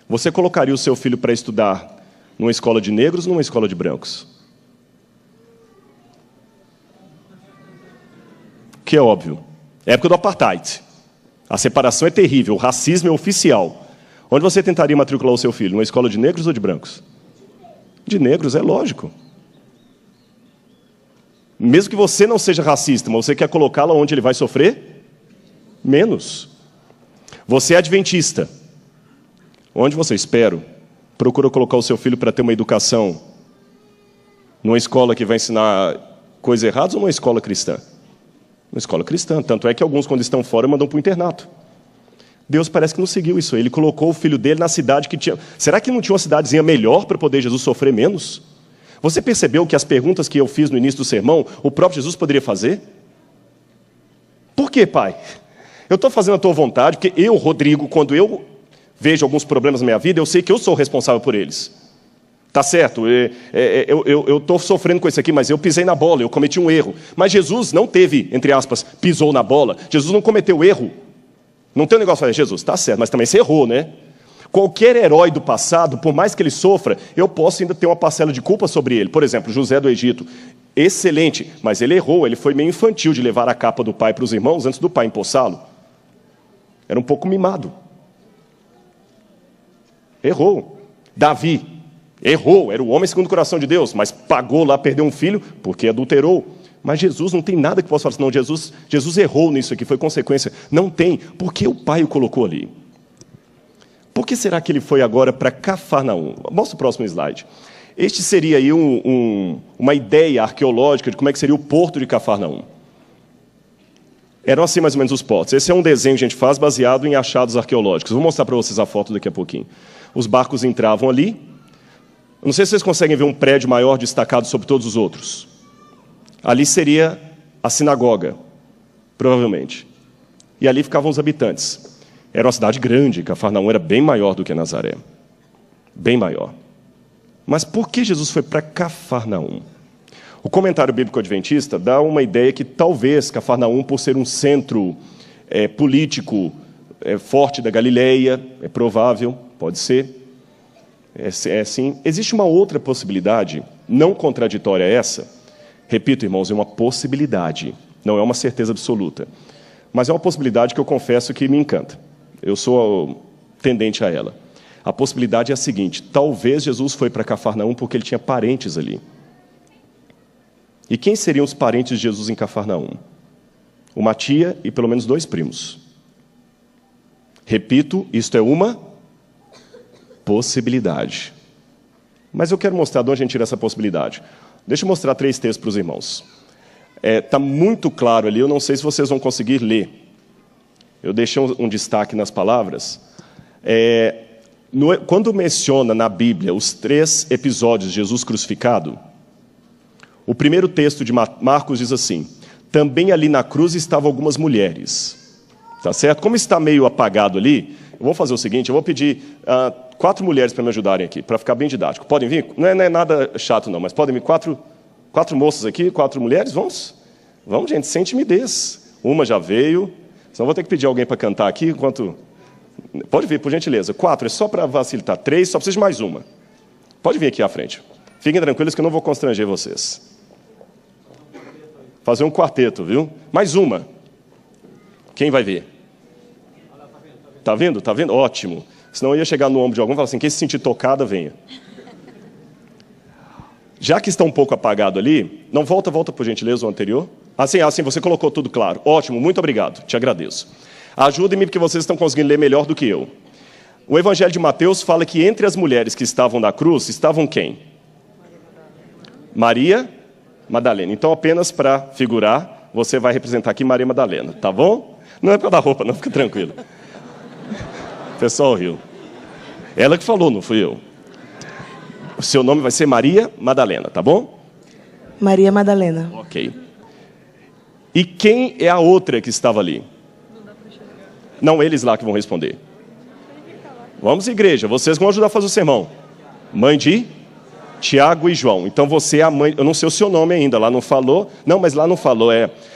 você colocaria o seu filho para estudar numa escola de negros ou numa escola de brancos? Que é óbvio. É a época do Apartheid. A separação é terrível, o racismo é oficial. Onde você tentaria matricular o seu filho? Numa escola de negros ou de brancos? De negros, é lógico. Mesmo que você não seja racista, mas você quer colocá-lo onde ele vai sofrer? Menos. Você é adventista. Onde você, espero, procura colocar o seu filho para ter uma educação numa escola que vai ensinar coisas erradas ou numa escola cristã? Uma escola cristã. Tanto é que alguns, quando estão fora, mandam para o internato. Deus parece que não seguiu isso. Ele colocou o filho dele na cidade que tinha... Será que não tinha uma cidadezinha melhor para poder Jesus sofrer menos? Você percebeu que as perguntas que eu fiz no início do sermão, o próprio Jesus poderia fazer? Por quê, Pai? Eu estou fazendo a tua vontade, porque eu, Rodrigo, quando eu vejo alguns problemas na minha vida, eu sei que eu sou o responsável por eles. Tá certo, eu estou sofrendo com isso aqui, mas eu pisei na bola, eu cometi um erro. Mas Jesus não teve, entre aspas, pisou na bola. Jesus não cometeu erro. Não tem um negócio de falar, Jesus, tá certo, mas também você errou, né? Qualquer herói do passado, por mais que ele sofra, eu posso ainda ter uma parcela de culpa sobre ele. Por exemplo, José do Egito, excelente, mas ele errou, ele foi meio infantil de levar a capa do pai para os irmãos antes do pai empossá-lo. Era um pouco mimado. Errou. Davi, errou, era o homem segundo o coração de Deus, mas pagou lá, perdeu um filho, porque adulterou. Mas Jesus não tem nada que possa falar assim, não, Jesus errou nisso aqui, foi consequência. Não tem, porque o pai o colocou ali. Por que será que ele foi agora para Cafarnaum? Mostra o próximo slide. Este seria aí uma ideia arqueológica de como é que seria o porto de Cafarnaum. Eram assim mais ou menos os portos. Esse é um desenho que a gente faz baseado em achados arqueológicos. Vou mostrar para vocês a foto daqui a pouquinho. Os barcos entravam ali. Não sei se vocês conseguem ver um prédio maior destacado sobre todos os outros. Ali seria a sinagoga, provavelmente. E ali ficavam os habitantes. Era uma cidade grande, Cafarnaum era bem maior do que Nazaré. Bem maior. Mas por que Jesus foi para Cafarnaum? O comentário bíblico adventista dá uma ideia que talvez Cafarnaum, por ser um centro político forte da Galileia, é provável, pode ser, sim. Existe uma outra possibilidade, não contraditória a essa. Repito, irmãos, é uma possibilidade, não é uma certeza absoluta. Mas é uma possibilidade que eu confesso que me encanta. Eu sou tendente a ela. A possibilidade é a seguinte, talvez Jesus foi para Cafarnaum porque ele tinha parentes ali. E quem seriam os parentes de Jesus em Cafarnaum? Uma tia e pelo menos 2 primos. Repito, isto é uma possibilidade. Mas eu quero mostrar de onde a gente tira essa possibilidade. Deixa eu mostrar 3 textos para os irmãos. Está muito claro ali, eu não sei se vocês vão conseguir ler. Eu deixei um destaque nas palavras. Quando menciona na Bíblia os 3 episódios de Jesus crucificado, o primeiro texto de Marcos diz assim, também ali na cruz estavam algumas mulheres. Tá certo? Como está meio apagado ali, eu vou fazer o seguinte, eu vou pedir 4 mulheres para me ajudarem aqui, para ficar bem didático. Podem vir? Não é nada chato não, mas podem vir 4 moças aqui, 4 mulheres? Vamos? Vamos, gente, sem timidez. Uma já veio, senão vou ter que pedir alguém para cantar aqui enquanto... Pode vir, por gentileza. 4, é só para facilitar. 3, só precisa de mais uma. Pode vir aqui à frente. Fiquem tranquilos que eu não vou constranger vocês. Fazer um quarteto, viu? Mais uma. Quem vai ver? Tá vendo? Tá vendo? Ótimo. Senão eu ia chegar no ombro de algum e falar assim, quem se sentir tocada, venha. Já que está um pouco apagado ali, não volta por gentileza o anterior. Assim, você colocou tudo claro. Ótimo, muito obrigado, te agradeço. Ajudem-me porque vocês estão conseguindo ler melhor do que eu. O Evangelho de Mateus fala que entre as mulheres que estavam na cruz, estavam quem? Maria Madalena. Então, apenas para figurar, você vai representar aqui Maria Madalena, tá bom? Não é por causa da roupa, não, fica tranquilo. O pessoal riu. Ela que falou, não fui eu. O seu nome vai ser Maria Madalena, tá bom? Maria Madalena. Ok. E quem é a outra que estava ali? Não, eles lá que vão responder. Vamos, igreja, vocês vão ajudar a fazer o sermão. Mãe de Tiago e João. Então você é a mãe, eu não sei o seu nome ainda, lá não falou. Não, mas lá não falou,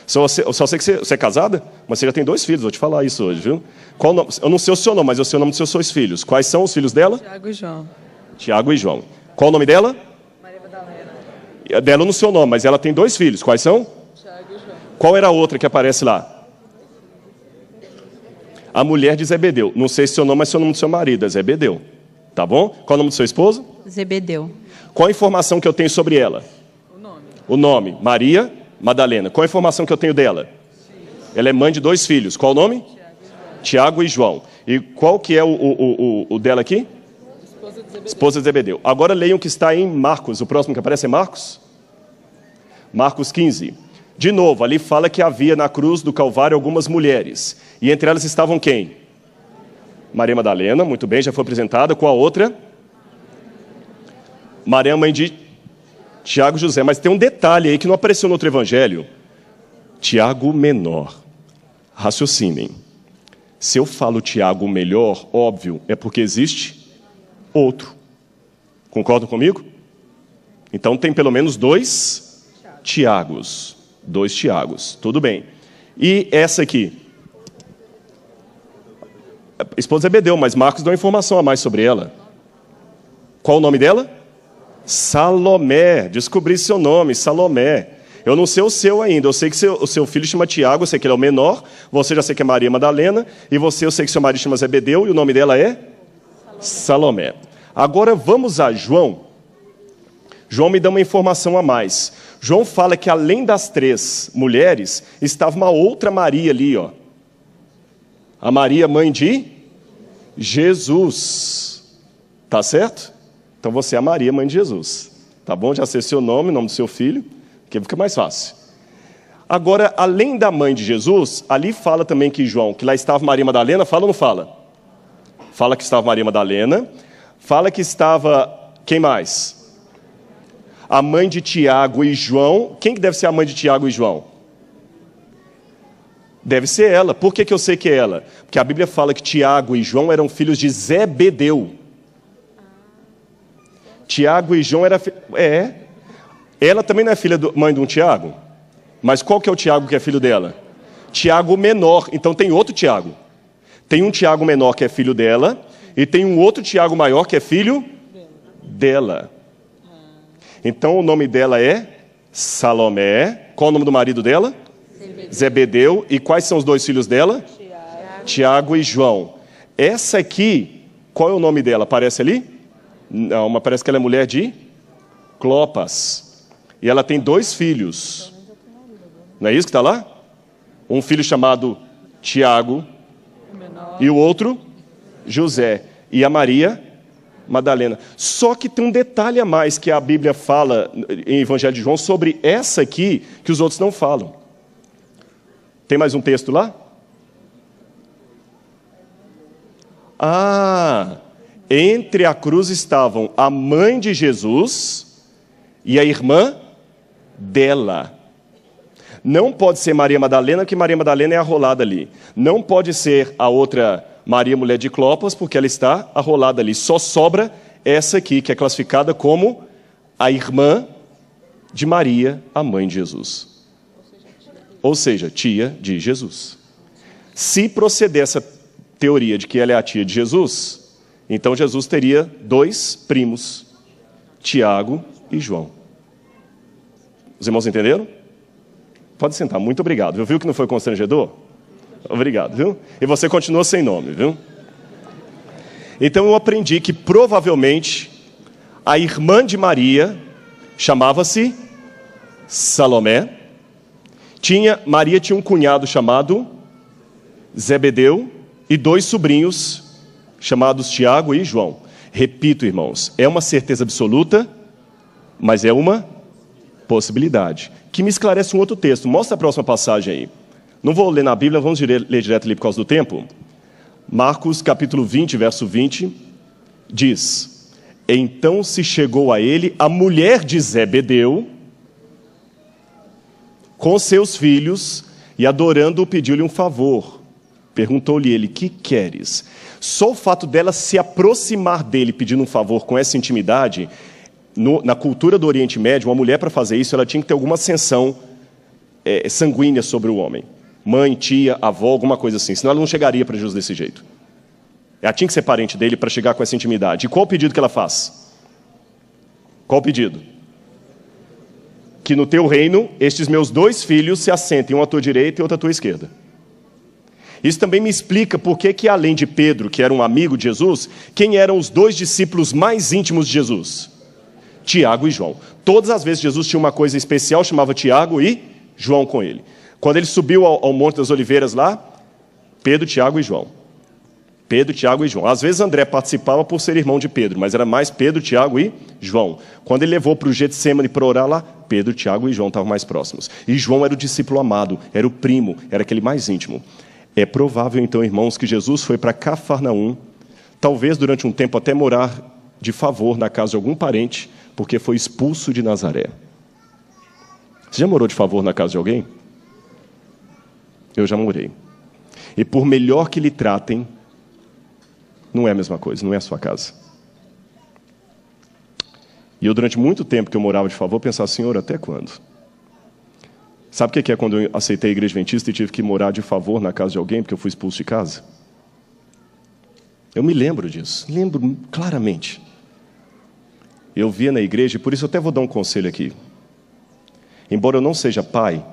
só sei que você é casada, mas você já tem 2 filhos, vou te falar isso hoje, viu? Qual nome? Eu não sei o seu nome, mas eu sei o nome dos seus 2 filhos. Quais são os filhos dela? Tiago e João. Tiago e João. Qual o nome dela? Maria Madalena. Dela no seu nome, mas ela tem 2 filhos. Quais são? Tiago e João. Qual era a outra que aparece lá? A mulher de Zebedeu. Não sei se seu nome, mas seu nome do seu marido é Zebedeu. Tá bom? Qual o nome do seu esposo? Zebedeu. Qual a informação que eu tenho sobre ela? O nome. Maria Madalena. Qual a informação que eu tenho dela? Ela é mãe de 2 filhos. Qual o nome? Tiago e João. E qual que é o dela aqui? Esposa de Zebedeu. Agora leiam o que está em Marcos. O próximo que aparece é Marcos? Marcos 15. De novo, ali fala que havia na cruz do Calvário algumas mulheres. E entre elas estavam quem? Maria Madalena, muito bem, já foi apresentada. Qual a outra? Maria, mãe de Tiago e José. Mas tem um detalhe aí que não apareceu no outro evangelho. Tiago menor. Raciocinem. Se eu falo Tiago melhor, óbvio, é porque existe outro. Concordam comigo? Então tem pelo menos 2 Tiagos. 2 Tiagos. Tudo bem. E essa aqui? A esposa é Zebedeu, mas Marcos dá uma informação a mais sobre ela. Qual o nome dela? Salomé. Descobri seu nome, Salomé. Eu não sei o seu ainda. Eu sei que o seu filho chama Tiago, eu sei que ele é o menor. Você já sei que é Maria Madalena. E você, eu sei que seu marido chama Zebedeu. E o nome dela é? Salomé. Agora vamos a João. João me dá uma informação a mais. João fala que além das 3 mulheres, estava uma outra Maria ali, ó. A Maria, mãe de Jesus. Tá certo? Então você é a Maria, mãe de Jesus. Tá bom? Já sei seu nome, o nome do seu filho, que fica mais fácil. Agora, além da mãe de Jesus, ali fala também que João, que lá estava Maria Madalena, fala ou não fala? Fala que estava Maria Madalena. Fala que estava, quem mais? A mãe de Tiago e João. Quem que deve ser a mãe de Tiago e João? Deve ser ela. Por que eu sei que é ela? Porque a Bíblia fala que Tiago e João eram filhos de Zebedeu. Tiago e João eram... Ela também não é mãe de um Tiago? Mas qual que é o Tiago que é filho dela? Tiago menor. Então tem outro Tiago. Tem um Tiago menor que é filho dela, e tem um outro Tiago maior que é filho dela. Então o nome dela é Salomé. Qual o nome do marido dela? Zebedeu. E quais são os 2 filhos dela? Tiago e João. Essa aqui, qual é o nome dela? Aparece ali? Não, mas parece que ela é mulher de Clopas. E ela tem 2 filhos. Não é isso que está lá? Um filho chamado Tiago e o outro José. E a Maria Madalena. Só que tem um detalhe a mais que a Bíblia fala em Evangelho de João sobre essa aqui que os outros não falam. Tem mais um texto lá? Entre a cruz estavam a mãe de Jesus e a irmã dela. Não pode ser Maria Madalena, porque Maria Madalena é arrolada ali. Não pode ser a outra Maria, mulher de Clopas, porque ela está arrolada ali. Só sobra essa aqui, que é classificada como a irmã de Maria, a mãe de Jesus. Ou seja, tia de Jesus. Se proceder essa teoria de que ela é a tia de Jesus, então Jesus teria 2 primos, Tiago e João. Os irmãos entenderam? Pode sentar, muito obrigado. Viu que não foi constrangedor? Obrigado, viu? E você continua sem nome, viu? Então eu aprendi que provavelmente a irmã de Maria chamava-se Salomé. Maria tinha um cunhado chamado Zebedeu e 2 sobrinhos chamados Tiago e João. Repito, irmãos, é uma certeza absoluta, mas é uma possibilidade, que me esclarece um outro texto. Mostra a próxima passagem aí. Não vou ler na Bíblia, vamos ler direto ali por causa do tempo. Marcos, capítulo 20, verso 20, diz: Então se chegou a ele a mulher de Zebedeu, com seus filhos, e adorando-o, pediu-lhe um favor. Perguntou-lhe ele: que queres? Só o fato dela se aproximar dele pedindo um favor com essa intimidade, na cultura do Oriente Médio, uma mulher para fazer isso, ela tinha que ter alguma ascensão sanguínea sobre o homem. Mãe, tia, avó, alguma coisa assim. Senão ela não chegaria para Jesus desse jeito. Ela tinha que ser parente dele para chegar com essa intimidade. E qual o pedido que ela faz? Qual o pedido? Que no teu reino, estes meus 2 filhos se assentem, um à tua direita e outro à tua esquerda. Isso também me explica por que além de Pedro, que era um amigo de Jesus, quem eram os 2 discípulos mais íntimos de Jesus? Tiago e João. Todas as vezes Jesus tinha uma coisa especial, chamava Tiago e João com ele. Quando ele subiu ao Monte das Oliveiras lá, Pedro, Tiago e João. Pedro, Tiago e João. Às vezes André participava por ser irmão de Pedro, mas era mais Pedro, Tiago e João. Quando ele levou para o Getsemane para orar lá, Pedro, Tiago e João estavam mais próximos. E João era o discípulo amado, era o primo, era aquele mais íntimo. É provável, então, irmãos, que Jesus foi para Cafarnaum, talvez durante um tempo até morar de favor na casa de algum parente, porque foi expulso de Nazaré. Você já morou de favor na casa de alguém? Eu já morei. E por melhor que lhe tratem, não é a mesma coisa, não é a sua casa. E eu, durante muito tempo que eu morava de favor, pensava, Senhor, até quando? Sabe o que é quando eu aceitei a igreja adventista e tive que morar de favor na casa de alguém porque eu fui expulso de casa? Eu me lembro disso, lembro claramente. Eu via na igreja, e por isso eu até vou dar um conselho aqui. Embora eu não seja pai,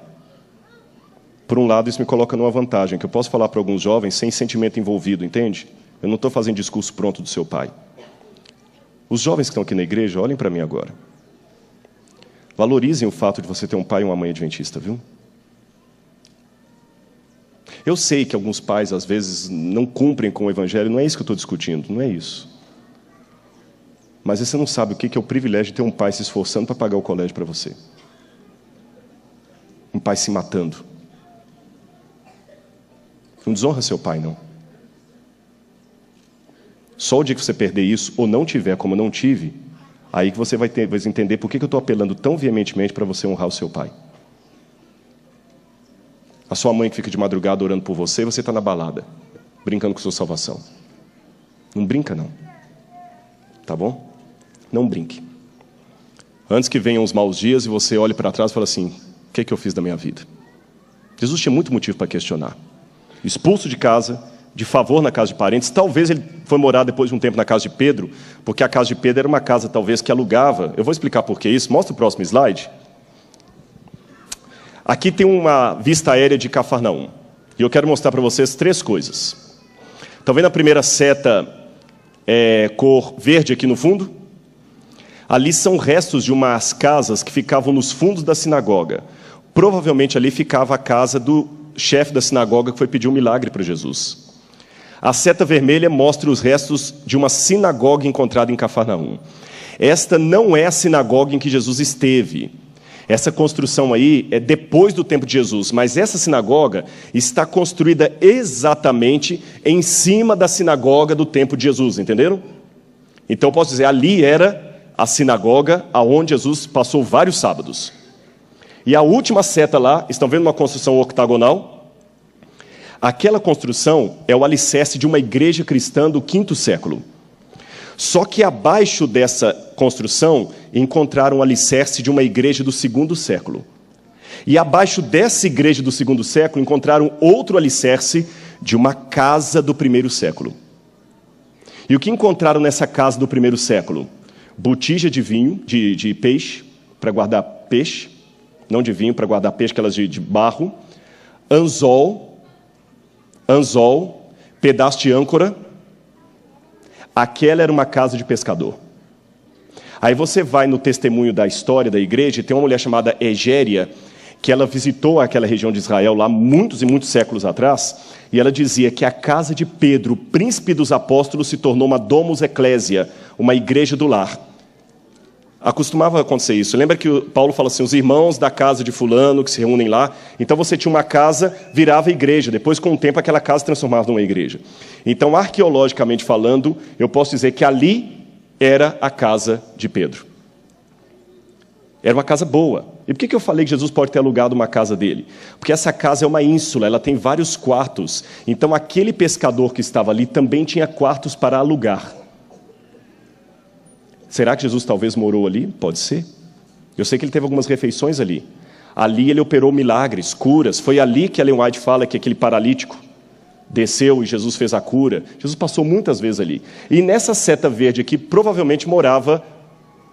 por um lado isso me coloca numa vantagem, que eu posso falar para alguns jovens sem sentimento envolvido, entende? Eu não estou fazendo discurso pronto do seu pai. Os jovens que estão aqui na igreja, olhem para mim agora. Valorizem o fato de você ter um pai e uma mãe adventista, viu? Eu sei que alguns pais, às vezes, não cumprem com o evangelho, não é isso que eu estou discutindo, não é isso. Mas você não sabe o que é o privilégio de ter um pai se esforçando para pagar o colégio para você. Um pai se matando. Não desonra seu pai, não. Só o dia que você perder isso, ou não tiver como eu não tive, aí que você vai entender por que eu estou apelando tão veementemente para você honrar o seu pai. A sua mãe que fica de madrugada orando por você, você está na balada, brincando com sua salvação. Não brinca, não. Tá bom? Não brinque. Antes que venham os maus dias e você olhe para trás e fale assim, o que é que eu fiz da minha vida? Jesus tinha muito motivo para questionar. Expulso de casa, de favor na casa de parentes. Talvez ele foi morar depois de um tempo na casa de Pedro, porque a casa de Pedro era uma casa talvez que alugava. Eu vou explicar por que isso. Mostra o próximo slide. Aqui tem uma vista aérea de Cafarnaum. E eu quero mostrar para vocês 3 coisas. Estão vendo a primeira seta cor verde aqui no fundo? Ali são restos de umas casas que ficavam nos fundos da sinagoga. Provavelmente ali ficava a casa do chefe da sinagoga que foi pedir um milagre para Jesus. A seta vermelha mostra os restos de uma sinagoga encontrada em Cafarnaum. Esta não é a sinagoga em que Jesus esteve. Essa construção aí é depois do tempo de Jesus, mas essa sinagoga está construída exatamente em cima da sinagoga do tempo de Jesus, entenderam? Então eu posso dizer, ali era a sinagoga aonde Jesus passou vários sábados. E a última seta lá, estão vendo uma construção octagonal? Aquela construção é o alicerce de uma igreja cristã do 5º século. Só que abaixo dessa construção encontraram o alicerce de uma igreja do 2º século. E abaixo dessa igreja do 2º século encontraram outro alicerce de uma casa do 1º século. E o que encontraram nessa casa do 1º século? Botija de vinho, de peixe, para guardar peixe. Não de vinho, para guardar peixe, aquelas de barro. Anzol, pedaço de âncora. Aquela era uma casa de pescador. Aí você vai no testemunho da história da igreja, e tem uma mulher chamada Egéria, que ela visitou aquela região de Israel lá muitos e muitos séculos atrás, e ela dizia que a casa de Pedro, príncipe dos apóstolos, se tornou uma domus ecclesia, uma igreja do lar. Acostumava acontecer isso. Lembra que Paulo fala assim, os irmãos da casa de fulano que se reúnem lá. Então você tinha uma casa, virava igreja. Depois, com o tempo, aquela casa se transformava numa igreja. Então, arqueologicamente falando, eu posso dizer que ali era a casa de Pedro. Era uma casa boa. E por que eu falei que Jesus pode ter alugado uma casa dele? Porque essa casa é uma ínsula, ela tem vários quartos. Então, aquele pescador que estava ali também tinha quartos para alugar. Será que Jesus talvez morou ali? Pode ser. Eu sei que ele teve algumas refeições ali. Ali ele operou milagres, curas. Foi ali que Ellen White fala que aquele paralítico desceu e Jesus fez a cura. Jesus passou muitas vezes ali. E nessa seta verde aqui, provavelmente morava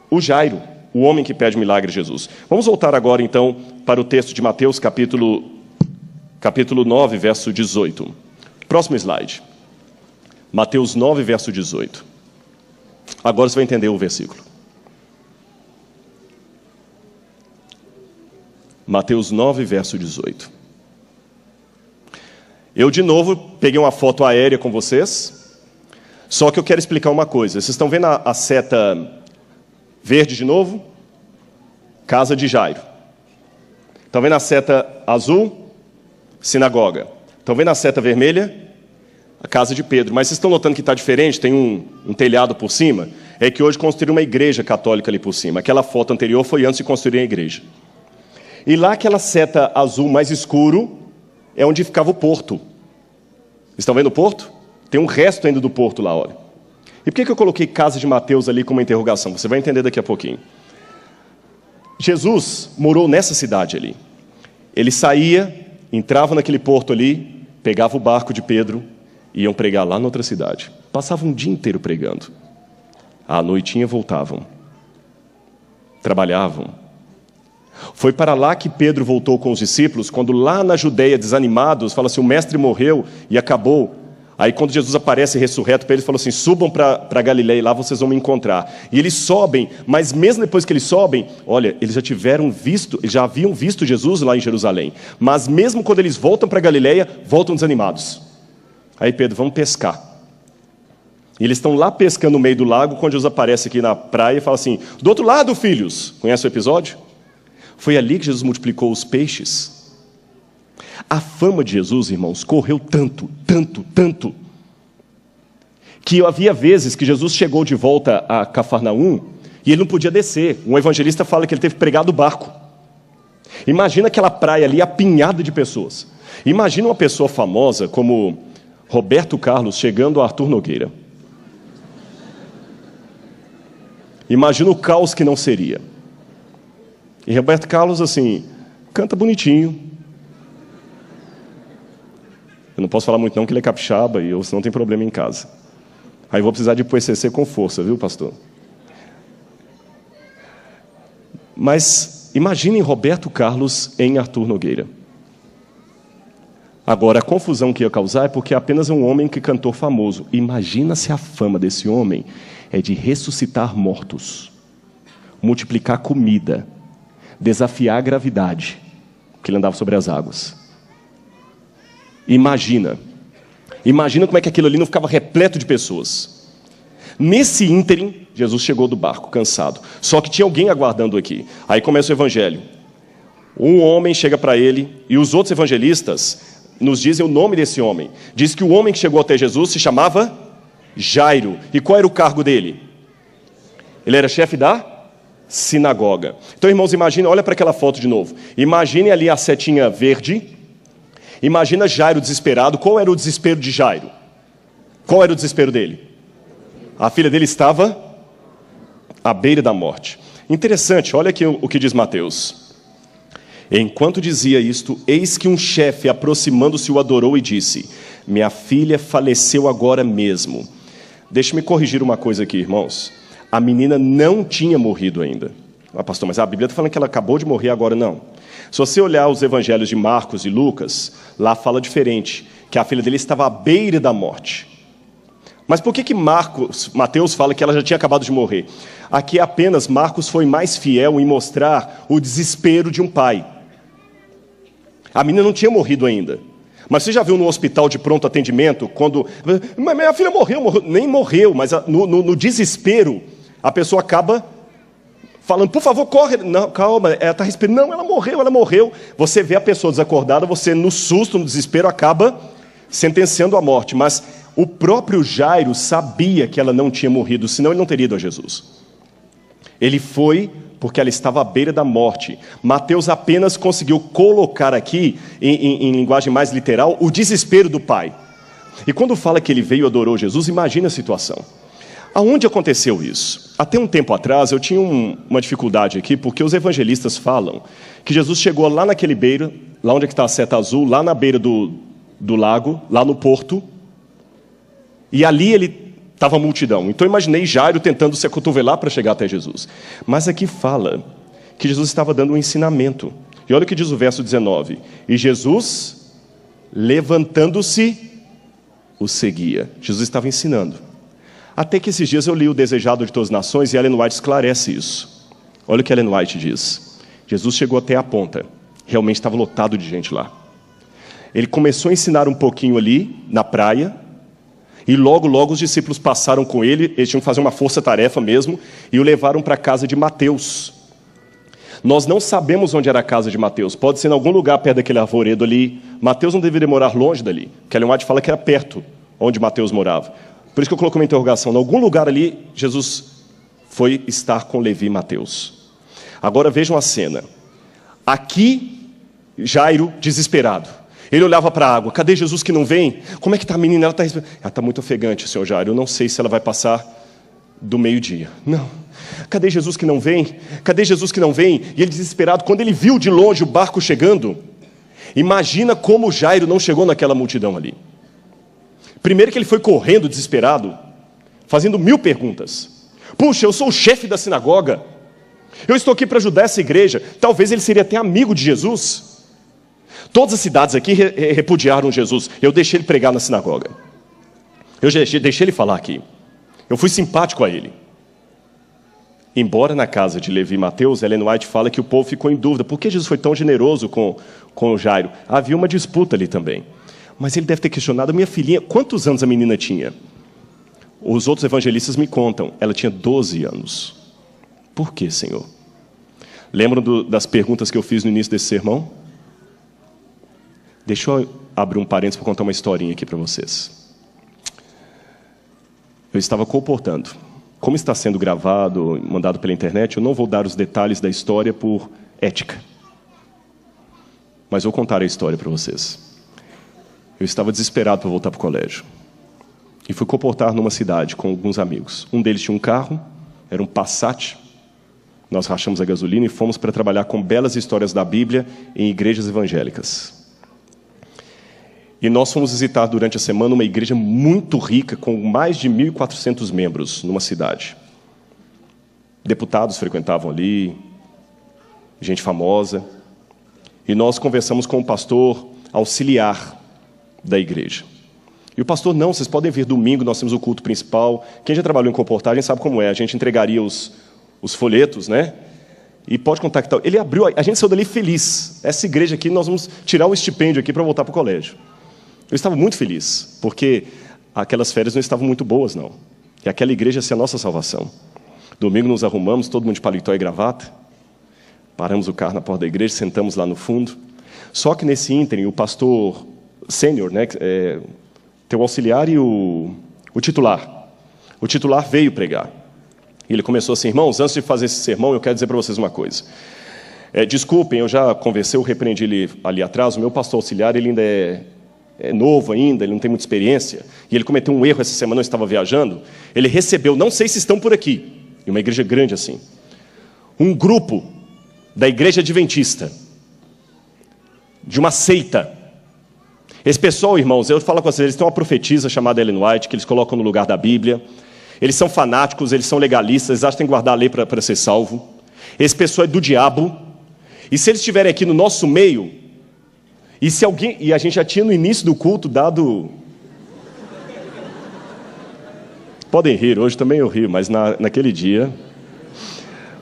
o Jairo, o homem que pede milagre a Jesus. Vamos voltar agora, então, para o texto de Mateus, capítulo 9, verso 18. Próximo slide. Mateus 9, verso 18. Agora você vai entender o versículo. Mateus 9, verso 18. Eu, de novo, peguei uma foto aérea com vocês, só que eu quero explicar uma coisa. Vocês estão vendo a seta verde de novo? Casa de Jairo. Estão vendo a seta azul? Sinagoga. Estão vendo a seta vermelha? a casa de Pedro. Mas vocês estão notando que está diferente? Tem um telhado por cima? É que hoje construíram uma igreja católica ali por cima. Aquela foto anterior foi antes de construir a igreja. E lá aquela seta azul mais escuro é onde ficava o porto. Estão vendo o porto? Tem um resto ainda do porto lá, olha. E por que eu coloquei casa de Mateus ali como uma interrogação? Você vai entender daqui a pouquinho. Jesus morou nessa cidade ali. Ele saía, entrava naquele porto ali, pegava o barco de Pedro, iam pregar lá na outra cidade. Passavam um dia inteiro pregando. À noitinha voltavam. Trabalhavam. Foi para lá que Pedro voltou com os discípulos, quando lá na Judeia, desanimados, fala assim, o mestre morreu e acabou. Aí quando Jesus aparece ressurreto para eles, falou assim, subam para Galileia, lá vocês vão me encontrar. E eles sobem, mas mesmo depois que eles sobem, olha, eles já haviam visto Jesus lá em Jerusalém. Mas mesmo quando eles voltam para Galileia, voltam desanimados. Aí Pedro, vamos pescar. E eles estão lá pescando no meio do lago, quando Jesus aparece aqui na praia e fala assim, do outro lado, filhos. Conhece o episódio? Foi ali que Jesus multiplicou os peixes. A fama de Jesus, irmãos, correu tanto, que havia vezes que Jesus chegou de volta a Cafarnaum e ele não podia descer. Um evangelista fala que ele teve que pregar do barco. Imagina aquela praia ali apinhada de pessoas. Imagina uma pessoa famosa como Roberto Carlos chegando a Arthur Nogueira. Imagina o caos que não seria. E Roberto Carlos, assim, canta bonitinho. Eu não posso falar muito não, que ele é capixaba e eu senão tem problema em casa. Aí vou precisar de ir para o ECC com força, viu, pastor? Mas imaginem Roberto Carlos em Arthur Nogueira. Agora, a confusão que ia causar é porque é apenas um homem que cantor famoso. Imagina se a fama desse homem é de ressuscitar mortos, multiplicar comida, desafiar a gravidade, que ele andava sobre as águas. Imagina como é que aquilo ali não ficava repleto de pessoas. Nesse ínterim, Jesus chegou do barco, cansado. Só que tinha alguém aguardando aqui. Aí começa o evangelho. Um homem chega para ele, e os outros evangelistas nos dizem o nome desse homem. Diz que o homem que chegou até Jesus se chamava Jairo. E qual era o cargo dele? Ele era chefe da sinagoga. Então, irmãos, imagina, olha para aquela foto de novo. Imagine ali a setinha verde. Imagina Jairo desesperado. Qual era o desespero de Jairo? Qual era o desespero dele? A filha dele estava à beira da morte. Interessante, olha aqui o que diz Mateus. Enquanto dizia isto, eis que um chefe, aproximando-se, o adorou e disse, minha filha faleceu agora mesmo. Deixe-me corrigir uma coisa aqui, irmãos. A menina não tinha morrido ainda. Ah, pastor, mas a Bíblia está falando que ela acabou de morrer agora. Não. Se você olhar os evangelhos de Marcos e Lucas, lá fala diferente, que a filha dele estava à beira da morte. Mas por que Mateus fala que ela já tinha acabado de morrer? Aqui apenas Marcos foi mais fiel em mostrar o desespero de um pai. A menina não tinha morrido ainda. Mas você já viu no hospital de pronto atendimento, quando... Mas minha filha morreu, nem morreu, mas no desespero, a pessoa acaba falando, por favor, corre. Não, calma, ela está respirando. Não, ela morreu. Você vê a pessoa desacordada, você no susto, no desespero, acaba sentenciando a morte. Mas o próprio Jairo sabia que ela não tinha morrido, senão ele não teria ido a Jesus. Ele foi porque ela estava à beira da morte. Mateus apenas conseguiu colocar aqui, em linguagem mais literal, o desespero do pai. E quando fala que ele veio e adorou Jesus, imagina a situação. Aonde aconteceu isso? Até um tempo atrás, eu tinha uma dificuldade aqui, porque os evangelistas falam que Jesus chegou lá naquele beira, lá onde está a seta azul, lá na beira do lago, lá no porto, e ali ele estava a multidão. Então imaginei Jairo tentando se acotovelar para chegar até Jesus. Mas aqui fala que Jesus estava dando um ensinamento. E olha o que diz o verso 19. E Jesus, levantando-se, o seguia. Jesus estava ensinando. Até que esses dias eu li o Desejado de Todas as Nações e Ellen White esclarece isso. Olha o que Ellen White diz. Jesus chegou até a ponta. Realmente estava lotado de gente lá. Ele começou a ensinar um pouquinho ali, na praia, e logo os discípulos passaram com ele, eles tinham que fazer uma força-tarefa mesmo, e o levaram para a casa de Mateus. Nós não sabemos onde era a casa de Mateus, pode ser em algum lugar perto daquele arvoredo ali. Mateus não deveria morar longe dali, porque Ellen White fala que era perto, onde Mateus morava. Por isso que eu coloquei uma interrogação. Em algum lugar ali, Jesus foi estar com Levi e Mateus. Agora vejam a cena. Aqui, Jairo, desesperado. Ele olhava para a água. Cadê Jesus que não vem? Como é que está a menina? Ela está muito ofegante, senhor Jairo. Eu não sei se ela vai passar do meio-dia. Não. Cadê Jesus que não vem? Cadê Jesus que não vem? E ele desesperado, quando ele viu de longe o barco chegando, imagina como Jairo não chegou naquela multidão ali. Primeiro que ele foi correndo desesperado, fazendo 1000 perguntas. Puxa, eu sou o chefe da sinagoga. Eu estou aqui para ajudar essa igreja. Talvez ele seria até amigo de Jesus. Todas as cidades aqui repudiaram Jesus. Eu deixei ele pregar na sinagoga. Eu deixei ele falar aqui. Eu fui simpático a ele. Embora na casa de Levi e Mateus, Ellen White fala que o povo ficou em dúvida. Por que Jesus foi tão generoso com o Jairo? Havia uma disputa ali também. Mas ele deve ter questionado, minha filhinha, quantos anos a menina tinha? Os outros evangelistas me contam, ela tinha 12 anos. Por que, Senhor? Lembram das perguntas que eu fiz no início desse sermão? Deixa eu abrir um parênteses para contar uma historinha aqui para vocês. Eu estava colportando. Como está sendo gravado, mandado pela internet, eu não vou dar os detalhes da história por ética. Mas vou contar a história para vocês. Eu estava desesperado para voltar para o colégio. E fui colportar numa cidade com alguns amigos. Um deles tinha um carro, era um Passat. Nós rachamos a gasolina e fomos para trabalhar com belas histórias da Bíblia em igrejas evangélicas. E nós fomos visitar durante a semana uma igreja muito rica, com mais de 1.400 membros numa cidade. Deputados frequentavam ali, gente famosa. E nós conversamos com o pastor auxiliar da igreja. E o pastor, não, vocês podem vir domingo, nós temos o culto principal. Quem já trabalhou em comportagem sabe como é. A gente entregaria os folhetos, né? E pode contactar. Ele abriu, a gente saiu dali feliz. Essa igreja aqui, nós vamos tirar um estipêndio aqui para voltar para o colégio. Eu estava muito feliz, porque aquelas férias não estavam muito boas, não. E aquela igreja ia ser a nossa salvação. Domingo nos arrumamos, todo mundo de paletó e gravata. Paramos o carro na porta da igreja, sentamos lá no fundo. Só que nesse ínterim, o pastor sênior, né, tem o auxiliar e o titular. O titular veio pregar. E ele começou assim, irmãos, antes de fazer esse sermão, eu quero dizer para vocês uma coisa. Desculpem, eu já conversei, eu repreendi ele ali atrás. O meu pastor auxiliar, ele ainda é novo ainda, ele não tem muita experiência, e ele cometeu um erro essa semana, eu estava viajando, ele recebeu, não sei se estão por aqui, em uma igreja grande assim, um grupo da igreja adventista, de uma seita. Esse pessoal, irmãos, eu falo com vocês, eles têm uma profetisa chamada Ellen White, que eles colocam no lugar da Bíblia, eles são fanáticos, eles são legalistas, eles acham que tem que guardar a lei para ser salvo. Esse pessoal é do diabo, e se eles estiverem aqui no nosso meio, e a gente já tinha no início do culto dado... Podem rir, hoje também eu rio, mas naquele dia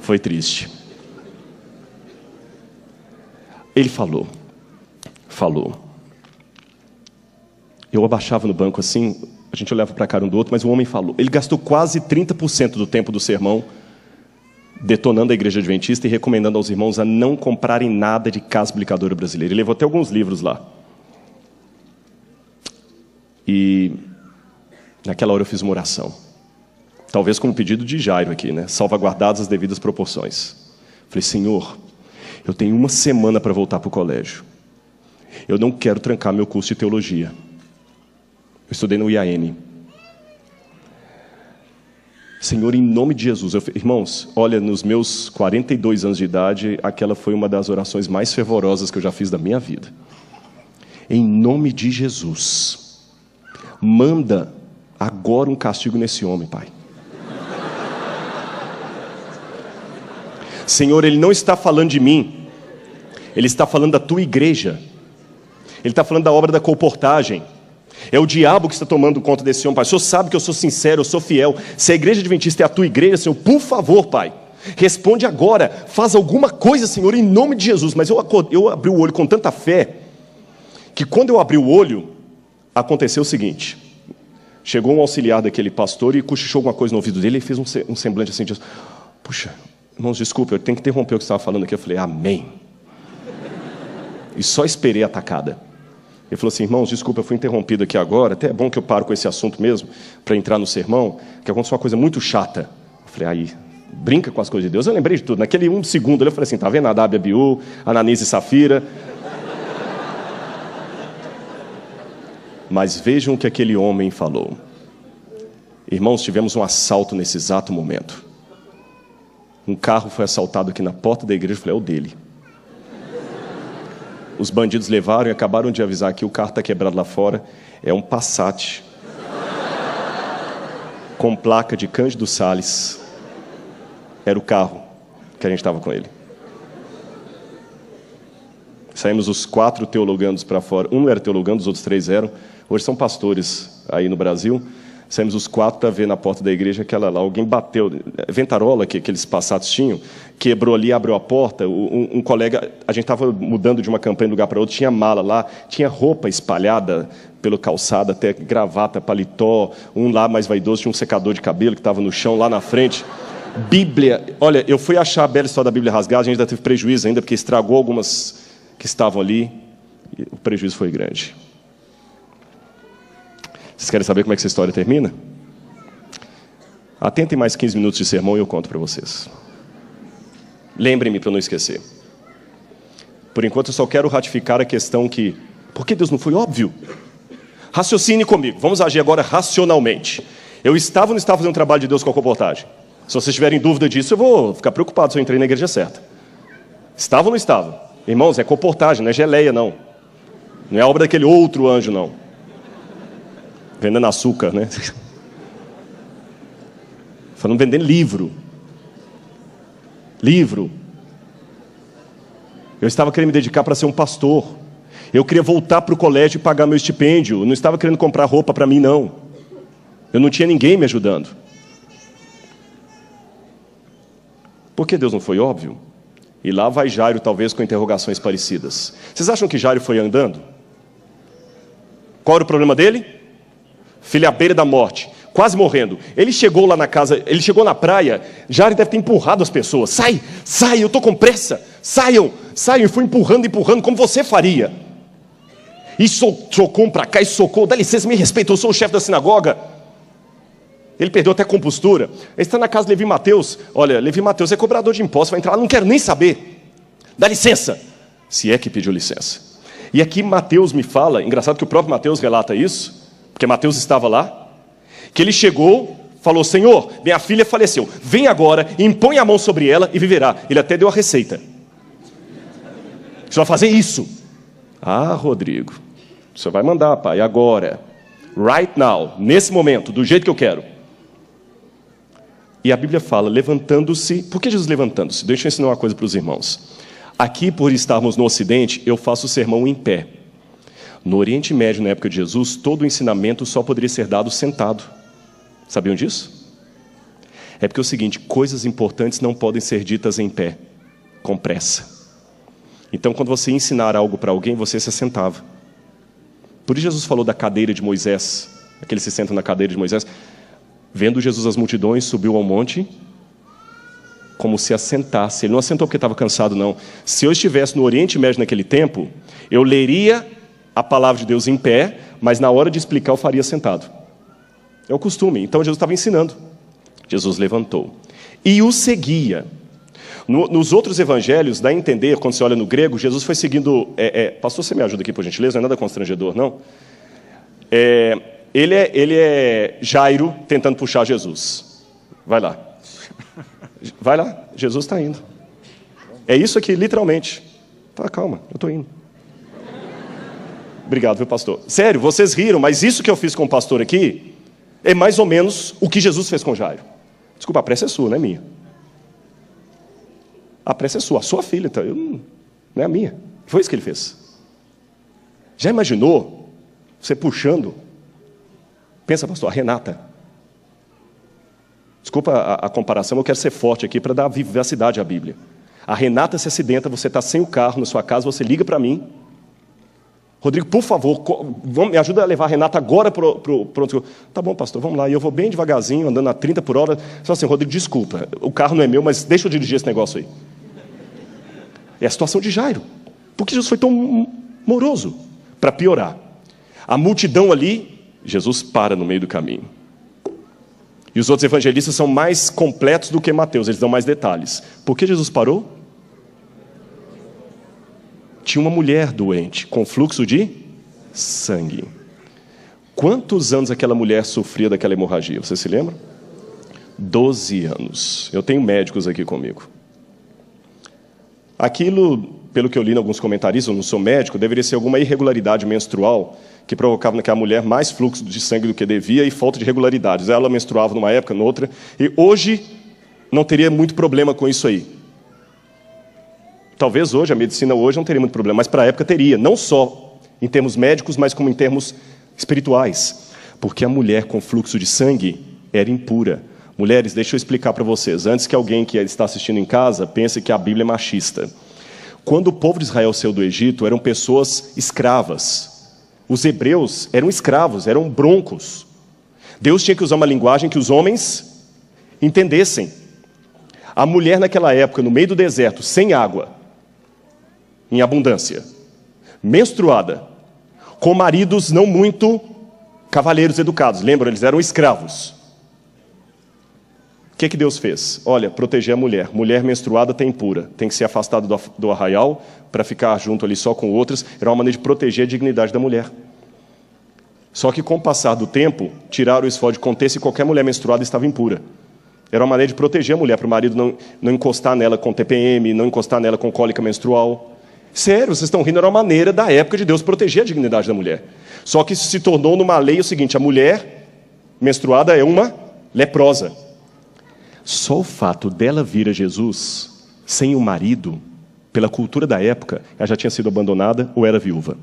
foi triste. Ele falou. Eu abaixava no banco assim, a gente olhava para a cara um do outro, mas o homem falou. Ele gastou quase 30% do tempo do sermão detonando a igreja adventista e recomendando aos irmãos a não comprarem nada de Casa Publicadora Brasileira. Ele levou até alguns livros lá. E naquela hora eu fiz uma oração. Talvez como pedido de Jairo aqui, né? Salvaguardadas as devidas proporções. Falei, Senhor, eu tenho uma semana para voltar para o colégio. Eu não quero trancar meu curso de teologia. Eu estudei no IAN. Senhor, em nome de Jesus, irmãos, olha, nos meus 42 anos de idade, aquela foi uma das orações mais fervorosas que eu já fiz da minha vida. Em nome de Jesus, manda agora um castigo nesse homem, Pai. Senhor, Ele não está falando de mim, Ele está falando da Tua igreja, Ele está falando da obra da colportagem. É o diabo que está tomando conta desse homem, Pai. O Senhor sabe que eu sou sincero, eu sou fiel. Se a igreja adventista é a Tua igreja, Senhor, por favor, Pai, responde agora, faz alguma coisa, Senhor, em nome de Jesus. Mas eu abri o olho com tanta fé, que quando eu abri o olho, aconteceu o seguinte. Chegou um auxiliar daquele pastor e cochichou alguma coisa no ouvido dele e fez um semblante assim, de, puxa, irmãos, desculpa, eu tenho que interromper o que você estava falando aqui. Eu falei, amém. E só esperei a atacada. Ele falou assim: irmãos, desculpa, eu fui interrompido aqui agora, até é bom que eu paro com esse assunto mesmo, para entrar no sermão, que aconteceu uma coisa muito chata. Eu falei: aí, brinca com as coisas de Deus. Eu lembrei de tudo. Naquele 1 segundo, eu falei assim: tá vendo? Nadab e Abiú, Ananias e Safira. Mas vejam o que aquele homem falou. Irmãos, tivemos um assalto nesse exato momento. Um carro foi assaltado aqui na porta da igreja. Eu falei: é o dele. Os bandidos levaram e acabaram de avisar que o carro está quebrado lá fora. É um Passat com placa de Cândido Salles. Era o carro que a gente estava com ele. Saímos os 4 teologandos para fora. Um era teologando, os outros 3 eram. Hoje são pastores aí no Brasil. Saímos os 4 para ver na porta da igreja aquela lá. Alguém bateu, ventarola que aqueles Passats tinham, quebrou ali, abriu a porta. Um colega, a gente estava mudando de uma campanha de um lugar para outro, tinha mala lá, tinha roupa espalhada pelo calçado, até gravata, paletó. Um lá mais vaidoso tinha um secador de cabelo que estava no chão lá na frente. Bíblia. Olha, eu fui achar a bela história da Bíblia rasgada, a gente ainda teve prejuízo ainda, porque estragou algumas que estavam ali. E o prejuízo foi grande. Vocês querem saber como é que essa história termina? Atentem mais 15 minutos de sermão e eu conto para vocês. Lembrem-me para não esquecer. Por enquanto eu só quero ratificar a questão que... Por que Deus não foi óbvio? Raciocine comigo. Vamos agir agora racionalmente. Eu estava ou não estava fazendo um trabalho de Deus com a comportagem? Se vocês tiverem dúvida disso, eu vou ficar preocupado se eu entrei na igreja certa. Estava ou não estava? Irmãos, é comportagem, não é geleia, não. Não é obra daquele outro anjo, não. Vendendo açúcar, né? Falando vendendo livro. Livro. Eu estava querendo me dedicar para ser um pastor. Eu queria voltar para o colégio e pagar meu estipêndio. Eu não estava querendo comprar roupa para mim, não. Eu não tinha ninguém me ajudando. Por que Deus não foi óbvio? E lá vai Jairo, talvez com interrogações parecidas. Vocês acham que Jairo foi andando? Qual era o problema dele? Filho à beira da morte, quase morrendo. Ele chegou lá na casa, ele chegou na praia. Jairo deve ter empurrado as pessoas. Sai, sai, eu estou com pressa. Saiam, saiam. E foi empurrando, como você faria. E socou para cá, e socou. Dá licença, me respeita, eu sou o chefe da sinagoga. Ele perdeu até a compostura. Ele está na casa de Levi Mateus. Olha, Levi Mateus é cobrador de impostos, vai entrar lá, não quero nem saber. Dá licença. Se é que pediu licença. E aqui Mateus me fala, engraçado que o próprio Mateus relata isso, porque Mateus estava lá, que ele chegou, falou: Senhor, minha filha faleceu, vem agora, impõe a mão sobre ela e viverá. Ele até deu a receita. Você vai fazer isso? Ah, Rodrigo, você vai mandar, pai, agora, right now, nesse momento, do jeito que eu quero. E a Bíblia fala, levantando-se. Por que Jesus levantando-se? Deixa eu ensinar uma coisa para os irmãos. Aqui, por estarmos no Ocidente, eu faço o sermão em pé. No Oriente Médio, na época de Jesus, todo o ensinamento só poderia ser dado sentado. Sabiam disso? É porque é o seguinte, coisas importantes não podem ser ditas em pé, com pressa. Então, quando você ensinar algo para alguém, você se sentava. Por isso Jesus falou da cadeira de Moisés, aquele se senta na cadeira de Moisés. Vendo Jesus as multidões, subiu ao monte, como se assentasse. Ele não assentou porque estava cansado, não. Se eu estivesse no Oriente Médio naquele tempo, eu leria a palavra de Deus em pé, mas na hora de explicar eu faria sentado. É o costume. Então Jesus estava ensinando. Jesus levantou e o seguia. Nos outros evangelhos, dá a entender, quando você olha no grego, Jesus foi seguindo... Pastor, você me ajuda aqui, por gentileza? Não é nada constrangedor, não? Ele é Jairo tentando puxar Jesus. Vai lá. Vai lá, Jesus está indo. É isso aqui, literalmente. Tá, calma, eu estou indo. Obrigado, viu, pastor? Sério, vocês riram, mas isso que eu fiz com o pastor aqui é mais ou menos o que Jesus fez com Jairo. Desculpa, a pressa é sua, não é minha. A pressa é sua, a sua filha, não é a minha. Foi isso que ele fez. Já imaginou você puxando? Pensa, pastor, a Renata. Desculpa a comparação, eu quero ser forte aqui para dar vivacidade à Bíblia. A Renata se acidenta, você está sem o carro na sua casa, você liga para mim. Rodrigo, por favor, me ajuda a levar a Renata agora para o pronto. Tá bom, pastor, vamos lá. E eu vou bem devagarzinho, andando a 30 por hora. Só assim, Rodrigo, desculpa, o carro não é meu, mas deixa eu dirigir esse negócio aí. É a situação de Jairo. Por que Jesus foi tão moroso? Para piorar. A multidão ali, Jesus para no meio do caminho. E os outros evangelistas são mais completos do que Mateus, eles dão mais detalhes. Por que Jesus parou? Tinha uma mulher doente, com fluxo de sangue. Quantos anos aquela mulher sofria daquela hemorragia? Você se lembra? 12 anos. Eu tenho médicos aqui comigo. Aquilo, pelo que eu li em alguns comentaristas, eu não sou médico, deveria ser alguma irregularidade menstrual que provocava naquela mulher mais fluxo de sangue do que devia e falta de regularidades. Ela menstruava numa época, noutra, e hoje não teria muito problema com isso aí. Talvez hoje, a medicina hoje não teria muito problema, mas para a época teria, não só em termos médicos, mas como em termos espirituais. Porque a mulher com fluxo de sangue era impura. Mulheres, deixa eu explicar para vocês, antes que alguém que está assistindo em casa pense que a Bíblia é machista. Quando o povo de Israel saiu do Egito, eram pessoas escravas. Os hebreus eram escravos, eram broncos. Deus tinha que usar uma linguagem que os homens entendessem. A mulher naquela época, no meio do deserto, sem água, em abundância, menstruada, com maridos não muito cavalheiros educados. Lembram, eles eram escravos. O que Deus fez? Olha, proteger a mulher. Mulher menstruada tem impura, tem que ser afastada do arraial para ficar junto ali só com outras. Era uma maneira de proteger a dignidade da mulher. Só que com o passar do tempo, tiraram isso fora de contexto e qualquer mulher menstruada estava impura. Era uma maneira de proteger a mulher, para o marido não encostar nela com TPM, não encostar nela com cólica menstrual. Sério, vocês estão rindo, era uma maneira da época de Deus proteger a dignidade da mulher. Só que isso se tornou numa lei o seguinte, a mulher menstruada é uma leprosa. Só o fato dela vir a Jesus sem o marido, pela cultura da época, ela já tinha sido abandonada ou era viúva.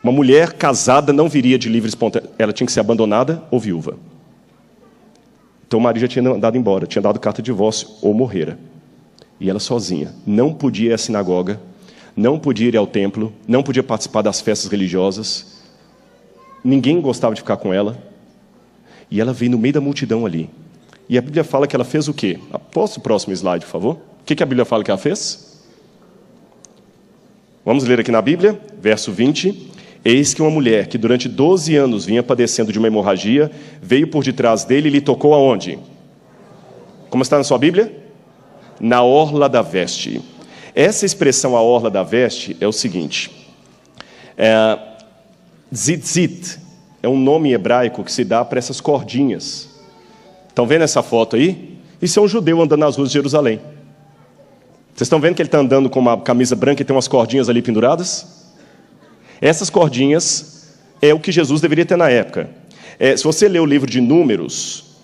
Uma mulher casada não viria de livre espontânea, ela tinha que ser abandonada ou viúva. Então o marido já tinha dado embora, tinha dado carta de divórcio ou morrera. E ela sozinha, não podia ir à sinagoga, não podia ir ao templo, não podia participar das festas religiosas, ninguém gostava de ficar com ela. E ela veio no meio da multidão ali. E a Bíblia fala que ela fez o quê? Posta o próximo slide, por favor. O que a Bíblia fala que ela fez? Vamos ler aqui na Bíblia, verso 20. Eis que uma mulher que durante 12 anos vinha padecendo de uma hemorragia, veio por detrás dele e lhe tocou aonde? Como está na sua Bíblia? Na orla da veste. Essa expressão, a orla da veste, é o seguinte. Tzitzit. É um nome hebraico que se dá para essas cordinhas. Estão vendo essa foto aí? Isso é um judeu andando nas ruas de Jerusalém. Vocês estão vendo que ele está andando com uma camisa branca e tem umas cordinhas ali penduradas? Essas cordinhas é o que Jesus deveria ter na época. Se você ler o livro de Números,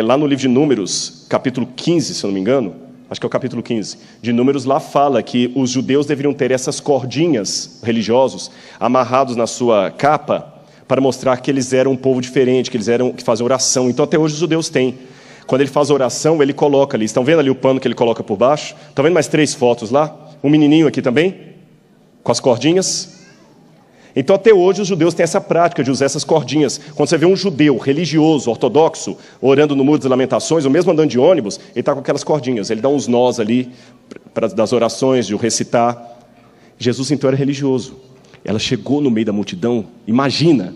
lá no livro de Números, capítulo 15, se eu não me engano, acho que é o capítulo 15, de Números, lá fala que os judeus deveriam ter essas cordinhas religiosos amarrados na sua capa, para mostrar que eles eram um povo diferente, que faziam oração. Então até hoje os judeus têm. Quando ele faz oração, ele coloca ali. Estão vendo ali o pano que ele coloca por baixo? Estão vendo mais 3 fotos lá? Um menininho aqui também, com as cordinhas. Então até hoje os judeus têm essa prática de usar essas cordinhas. Quando você vê um judeu religioso, ortodoxo, orando no Muro das Lamentações, ou mesmo andando de ônibus, ele está com aquelas cordinhas. Ele dá uns nós ali, das orações, de o recitar. Jesus então era religioso. Ela chegou no meio da multidão, imagina,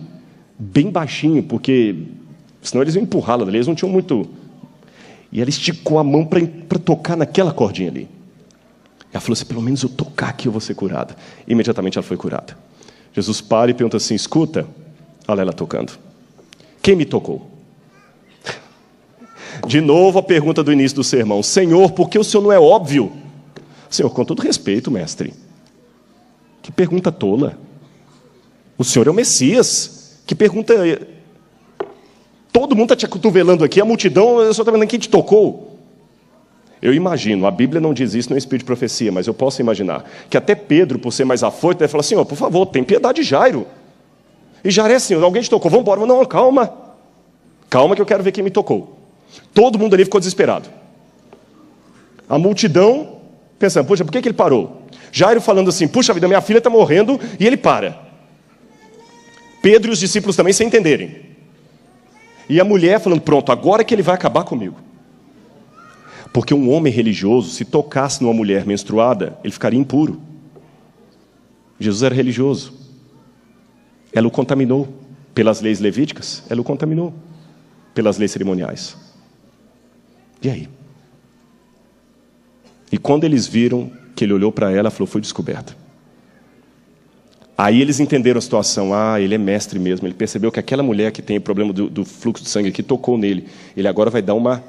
bem baixinho, porque senão eles iam empurrá-la dali, eles não tinham muito. E ela esticou a mão para tocar naquela cordinha ali. Ela falou assim, pelo menos eu tocar aqui eu vou ser curada. Imediatamente ela foi curada. Jesus para e pergunta assim, escuta, olha ela tocando. Quem me tocou? De novo a pergunta do início do sermão, Senhor, por que o Senhor não é óbvio? Senhor, com todo respeito, mestre. Que pergunta tola. O Senhor é o Messias. Que pergunta... Todo mundo está te acotovelando aqui, a multidão, eu só estou vendo quem te tocou. Eu imagino, a Bíblia não diz isso no espírito de profecia, mas eu posso imaginar, que até Pedro, por ser mais afoito, deve falar, Senhor, por favor, tem piedade de Jairo. E Jairo é Senhor, alguém te tocou, vamos embora. Não, calma. Calma que eu quero ver quem me tocou. Todo mundo ali ficou desesperado. A multidão, pensando, puxa, por que ele parou? Jairo falando assim, puxa vida, minha filha está morrendo, e ele para. Pedro e os discípulos também sem entenderem. E a mulher falando, pronto, agora que ele vai acabar comigo. Porque um homem religioso, se tocasse numa mulher menstruada, ele ficaria impuro. Jesus era religioso. Ela o contaminou pelas leis levíticas, ela o contaminou pelas leis cerimoniais. E aí? E quando eles viram que ele olhou para ela, ela falou, foi descoberta. Aí eles entenderam a situação. Ah, ele é mestre mesmo. Ele percebeu que aquela mulher que tem o problema do fluxo de sangue, que tocou nele, ele agora vai dar uma...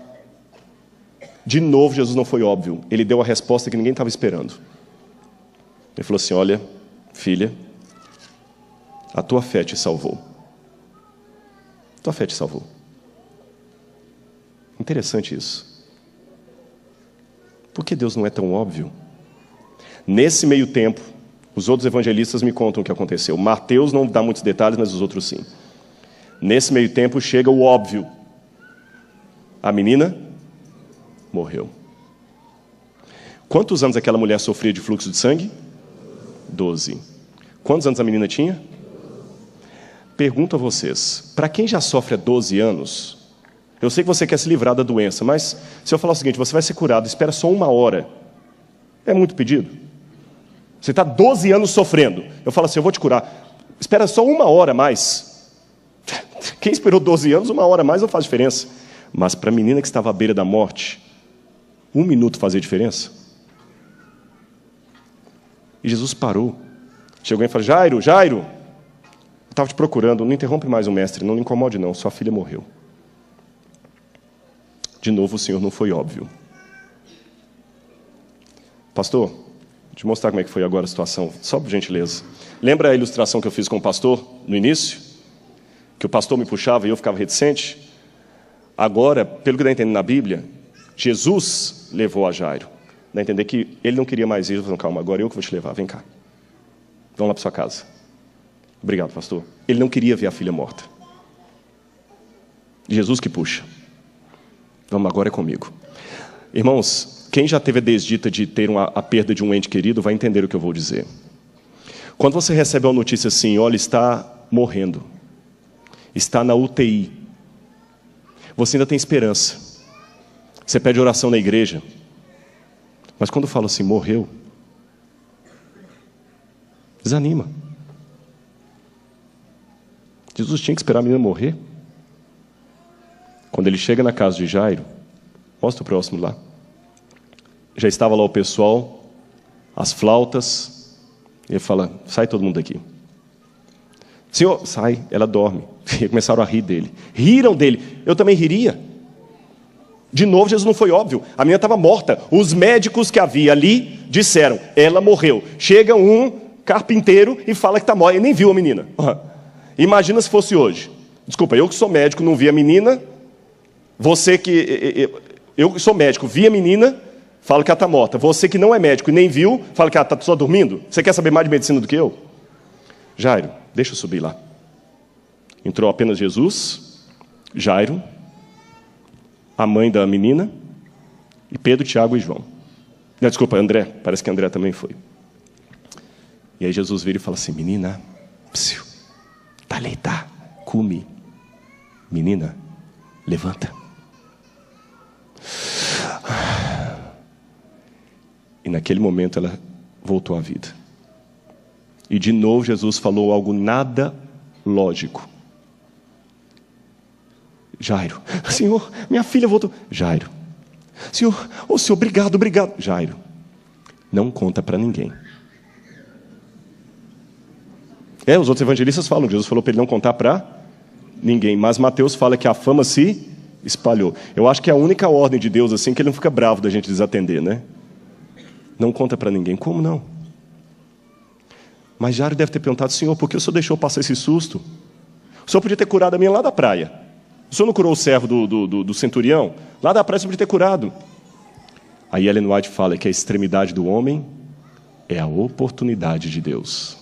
De novo, Jesus não foi óbvio. Ele deu a resposta que ninguém estava esperando. Ele falou assim, olha, filha, a tua fé te salvou. A tua fé te salvou. Interessante isso. Por que Deus não é tão óbvio? Nesse meio tempo, os outros evangelistas me contam o que aconteceu. Mateus não dá muitos detalhes, mas os outros sim. Nesse meio tempo chega o óbvio. A menina morreu. Quantos anos aquela mulher sofria de fluxo de sangue? 12. Quantos anos a menina tinha? Pergunto a vocês, para quem já sofre há 12 anos, eu sei que você quer se livrar da doença, mas se eu falar o seguinte, você vai ser curado, espera só 1 hora, é muito pedido? Você está 12 anos sofrendo, eu falo assim, eu vou te curar, espera só 1 hora a mais. Quem esperou 12 anos, 1 hora a mais não faz diferença. Mas para a menina que estava à beira da morte, 1 minuto fazia diferença? E Jesus parou. Chegou e falou, Jairo, Jairo, eu estava te procurando, não interrompe mais o mestre, não me incomode não, sua filha morreu. De novo o Senhor não foi óbvio. Pastor, vou te mostrar como é que foi agora a situação, só por gentileza. Lembra a ilustração que eu fiz com o pastor no início? Que o pastor me puxava e eu ficava reticente? Agora, pelo que dá a entender na Bíblia, Jesus levou a Jairo. Dá a entender que ele não queria mais ir. Ele falou, calma, agora eu que vou te levar, vem cá. Vamos lá para sua casa. Obrigado, pastor. Ele não queria ver a filha morta. Jesus que puxa. Vamos, agora é comigo. Irmãos, quem já teve a desdita de ter a perda de um ente querido vai entender o que eu vou dizer. Quando você recebe uma notícia assim, olha, está morrendo, está na UTI, você ainda tem esperança. Você pede oração na igreja. Mas quando fala assim, morreu, desanima. Jesus tinha que esperar a menina morrer. Quando ele chega na casa de Jairo, mostra o próximo lá. Já estava lá o pessoal, as flautas, e ele fala, sai todo mundo daqui. Senhor, sai, ela dorme. E começaram a rir dele. Riram dele, eu também riria. De novo, Jesus não foi óbvio. A menina estava morta. Os médicos que havia ali disseram, ela morreu. Chega um carpinteiro e fala que está morta. Ele nem viu a menina. Imagina se fosse hoje. Desculpa, eu que sou médico, não vi a menina. Você que... Eu que sou médico, vi a menina, falo que ela está morta. Você que não é médico e nem viu, fala que ela está só dormindo. Você quer saber mais de medicina do que eu? Jairo, deixa eu subir lá. Entrou apenas Jesus, Jairo, a mãe da menina, e Pedro, Tiago e João. Não, desculpa, André, parece que André também foi. E aí Jesus vira e fala assim, menina, psiu, talita, cumi. Menina, levanta. E naquele momento ela voltou à vida. E de novo Jesus falou algo nada lógico. Jairo, Senhor, minha filha voltou. Jairo, Senhor, oh Senhor, obrigado, obrigado. Jairo, não conta para ninguém. Os outros evangelistas falam, Jesus falou para ele não contar para ninguém. Mas Mateus fala que a fama se espalhou. Eu acho que é a única ordem de Deus assim que ele não fica bravo da gente desatender, né? Não conta para ninguém. Como não? Mas Jairo deve ter perguntado, Senhor, por que o Senhor deixou passar esse susto? O Senhor podia ter curado a minha lá da praia. O Senhor não curou o servo do centurião? Lá da praia o Senhor podia ter curado. Aí Ellen White fala que a extremidade do homem é a oportunidade de Deus.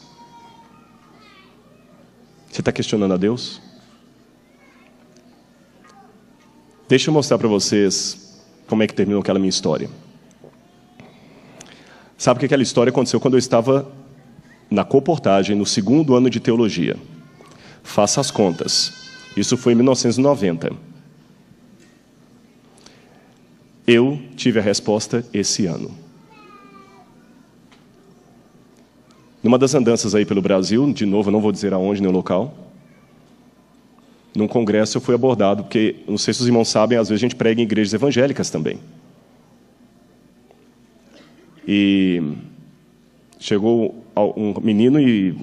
Você está questionando a Deus? Deixa eu mostrar para vocês como é que terminou aquela minha história. Sabe que aquela história aconteceu quando eu estava na coportagem, no 2º ano de teologia. Faça as contas. Isso foi em 1990. Eu tive a resposta esse ano. Numa das andanças aí pelo Brasil, de novo, eu não vou dizer aonde, nem o local, num congresso eu fui abordado, porque, não sei se os irmãos sabem, às vezes a gente prega em igrejas evangélicas também. E chegou um menino e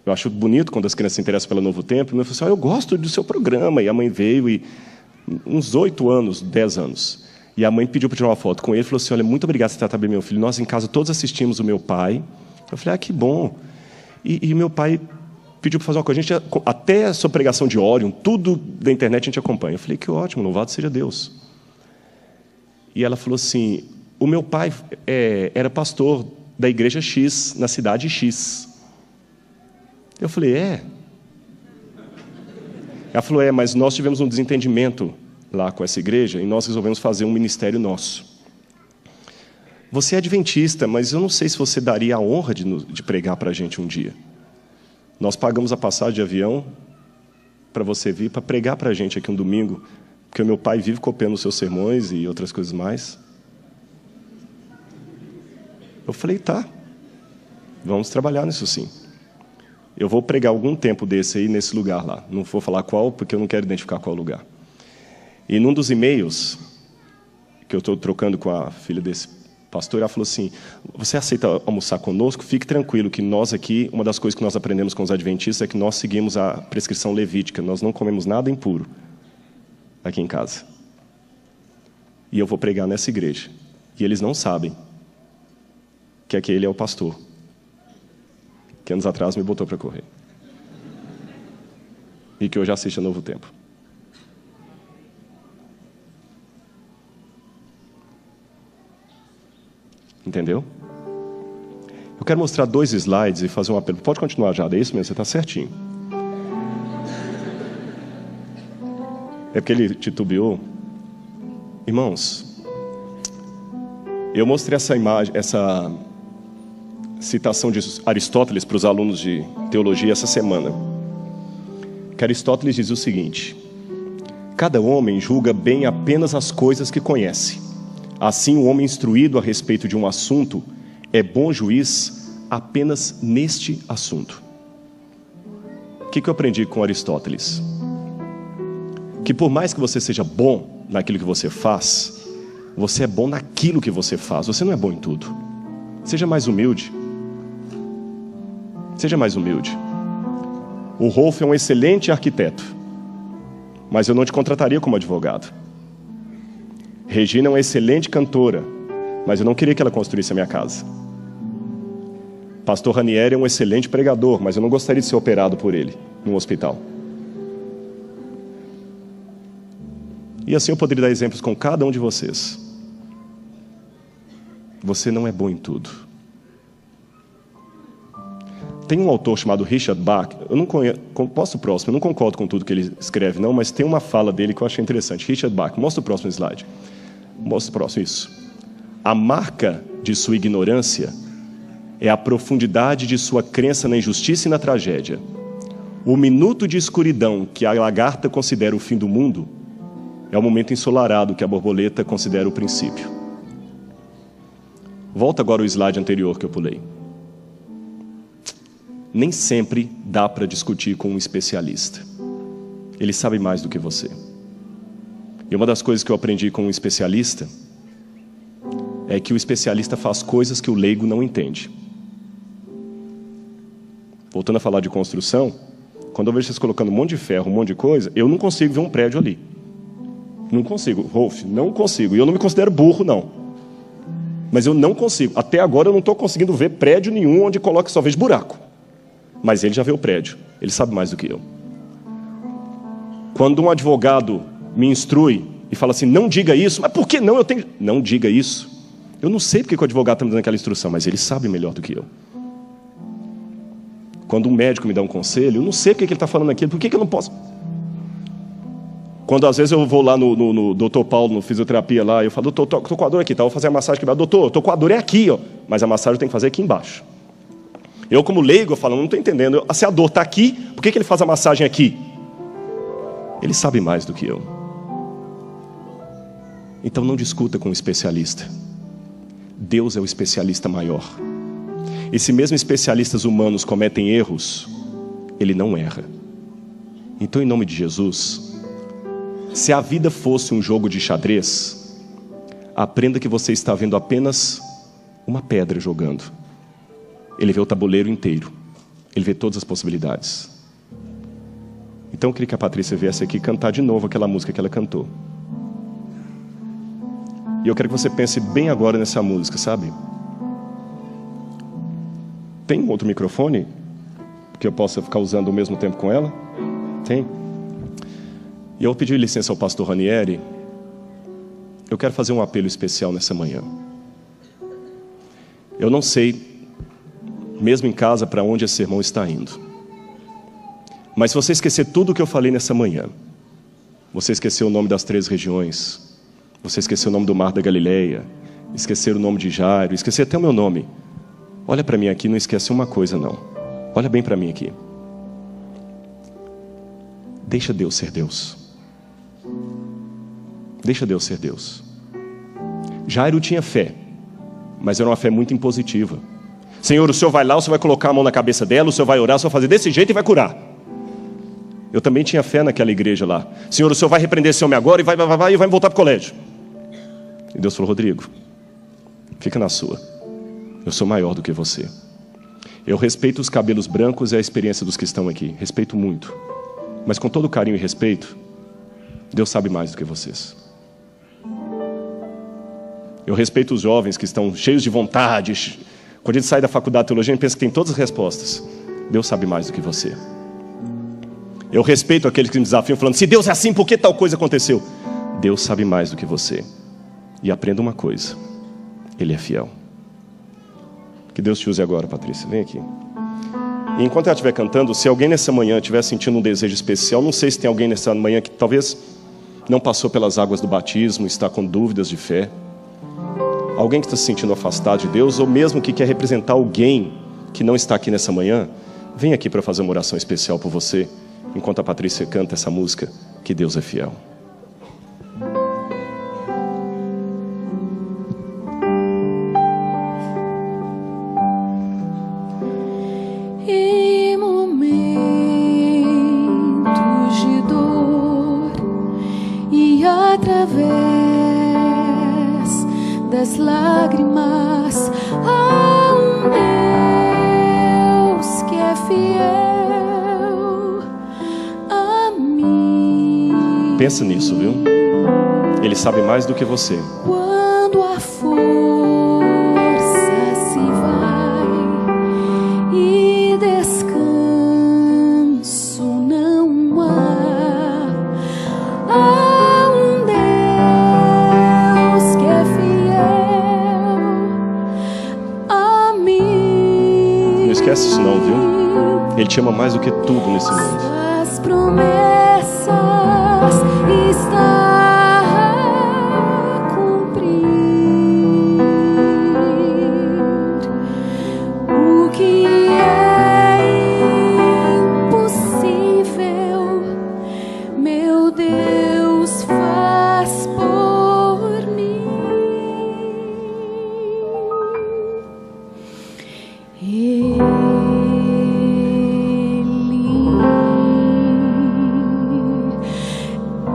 eu acho bonito quando as crianças se interessam pelo Novo Tempo. E ele falou assim, eu gosto do seu programa. E a mãe veio, e uns 8 anos, 10 anos. E a mãe pediu para tirar uma foto com ele e falou assim, olha, muito obrigado por tratar bem meu filho. Nós em casa todos assistimos o meu pai. Eu falei, que bom. E meu pai pediu para fazer uma coisa. A gente, até a sua pregação de Orion, tudo da internet a gente acompanha. Eu falei, que ótimo, louvado seja Deus. E ela falou assim, o meu pai era pastor da igreja X, na cidade X. Eu falei, Ela falou, mas nós tivemos um desentendimento lá com essa igreja e nós resolvemos fazer um ministério nosso. Você é adventista, mas eu não sei se você daria a honra de pregar para a gente um dia. Nós pagamos a passagem de avião para você vir para pregar para a gente aqui um domingo, porque o meu pai vive copiando os seus sermões e outras coisas mais. Eu falei, tá, vamos trabalhar nisso sim. Eu vou pregar algum tempo desse aí nesse lugar lá. Não vou falar qual, porque eu não quero identificar qual lugar. E num dos e-mails que eu estou trocando com a filha desse pastor, ela falou assim, você aceita almoçar conosco? Fique tranquilo que nós aqui, uma das coisas que nós aprendemos com os adventistas é que nós seguimos a prescrição levítica. Nós não comemos nada impuro aqui em casa. E eu vou pregar nessa igreja. E eles não sabem que aquele é o pastor que anos atrás me botou para correr. E que hoje assiste a Novo Tempo. Entendeu? Eu quero mostrar 2 slides e fazer um apelo. Pode continuar, Jada, é isso mesmo, você está certinho. É porque ele titubeou. Irmãos, eu mostrei essa imagem, essa citação de Aristóteles para os alunos de teologia essa semana. Que Aristóteles diz o seguinte: cada homem julga bem apenas as coisas que conhece. Assim, o homem instruído a respeito de um assunto é bom juiz apenas neste assunto. O que eu aprendi com Aristóteles? Que por mais que você seja bom naquilo que você faz, você é bom naquilo que você faz. Você não é bom em tudo. Seja mais humilde. Seja mais humilde. O Rolf é um excelente arquiteto, mas eu não te contrataria como advogado. Regina é uma excelente cantora, mas eu não queria que ela construísse a minha casa. Pastor Ranieri é um excelente pregador, mas eu não gostaria de ser operado por ele num hospital. E assim eu poderia dar exemplos com cada um de vocês. Você não é bom em tudo. Tem um autor chamado Richard Bach, eu não conheço, posso o próximo, eu não concordo com tudo que ele escreve não, mas tem uma fala dele que eu achei interessante. Richard Bach, mostra o próximo slide. Mostra o próximo, isso. A marca de sua ignorância é a profundidade de sua crença na injustiça e na tragédia. O minuto de escuridão que a lagarta considera o fim do mundo é o momento ensolarado que a borboleta considera o princípio. Volta agora ao slide anterior que eu pulei. Nem sempre dá para discutir com um especialista. Ele sabe mais do que você. E uma das coisas que eu aprendi com um especialista é que o especialista faz coisas que o leigo não entende. Voltando a falar de construção, quando eu vejo vocês colocando um monte de ferro, um monte de coisa, eu não consigo ver um prédio ali. Não consigo, Rolf, não consigo. E eu não me considero burro, não. Mas eu não consigo. Até agora eu não estou conseguindo ver prédio nenhum onde coloque só vejo buraco. Mas ele já vê o prédio. Ele sabe mais do que eu. Quando um advogado me instrui e fala assim, não diga isso, mas por que não? Eu tenho... Não diga isso. Eu não sei porque o advogado está me dando aquela instrução, mas ele sabe melhor do que eu. Quando um médico me dá um conselho, eu não sei porque ele está falando aquilo, por que eu não posso... Quando às vezes eu vou lá no Dr. Paulo, no fisioterapia lá, eu falo, doutor, estou com a dor aqui, tá? Vou fazer a massagem aqui. Doutor, estou com a dor é aqui, ó. Mas a massagem eu tenho que fazer aqui embaixo. Eu, como leigo, eu falo, não estou entendendo. Se a dor está aqui, por que ele faz a massagem aqui? Ele sabe mais do que eu. Então não discuta com um especialista. Deus é o especialista maior. E se mesmo especialistas humanos cometem erros, Ele não erra. Então, em nome de Jesus, se a vida fosse um jogo de xadrez, aprenda que você está vendo apenas uma pedra jogando. Ele vê o tabuleiro inteiro. Ele vê todas as possibilidades. Então eu queria que a Patrícia viesse aqui cantar de novo aquela música que ela cantou. E eu quero que você pense bem agora nessa música, sabe? Tem um outro microfone que eu possa ficar usando ao mesmo tempo com ela? Tem? E eu vou pedir licença ao pastor Ranieri. Eu quero fazer um apelo especial nessa manhã. Eu não sei, mesmo em casa, para onde esse sermão está indo. Mas se você esquecer tudo o que eu falei nessa manhã, você esqueceu o nome das 3 regiões, você esqueceu o nome do Mar da Galileia, esquecer o nome de Jairo, esquecer até o meu nome. Olha para mim aqui, não esquece uma coisa não. Olha bem para mim aqui. Deixa Deus ser Deus. Deixa Deus ser Deus. Jairo tinha fé, mas era uma fé muito impositiva. Senhor, o Senhor vai lá, o Senhor vai colocar a mão na cabeça dela, o Senhor vai orar, o Senhor vai fazer desse jeito e vai curar. Eu também tinha fé naquela igreja lá. Senhor, o Senhor vai repreender esse homem agora e vai me voltar para o colégio. E Deus falou, Rodrigo, fica na sua. Eu sou maior do que você. Eu respeito os cabelos brancos e a experiência dos que estão aqui. Respeito muito. Mas com todo carinho e respeito, Deus sabe mais do que vocês. Eu respeito os jovens que estão cheios de vontade. Quando a gente sai da faculdade de teologia, a gente pensa que tem todas as respostas. Deus sabe mais do que você. Eu respeito aqueles que me desafiam falando, se Deus é assim, por que tal coisa aconteceu? Deus sabe mais do que você. E aprenda uma coisa, Ele é fiel. Que Deus te use agora, Patrícia, vem aqui. E enquanto ela estiver cantando, se alguém nessa manhã estiver sentindo um desejo especial, não sei se tem alguém nessa manhã que talvez não passou pelas águas do batismo, está com dúvidas de fé, alguém que está se sentindo afastado de Deus, ou mesmo que quer representar alguém que não está aqui nessa manhã, vem aqui para fazer uma oração especial por você, enquanto a Patrícia canta essa música, que Deus é fiel. Em momentos de dor e através das lágrimas, há um Deus que é fiel a mim. Pensa nisso, viu? Ele sabe mais do que você. Quando a força se vai e descanso não há, há um Deus que é fiel a mim. Não esquece isso não, viu? Ele te ama mais do que tudo nesse mundo. As promessas está a cumprir. O que é impossível, meu Deus faz por mim.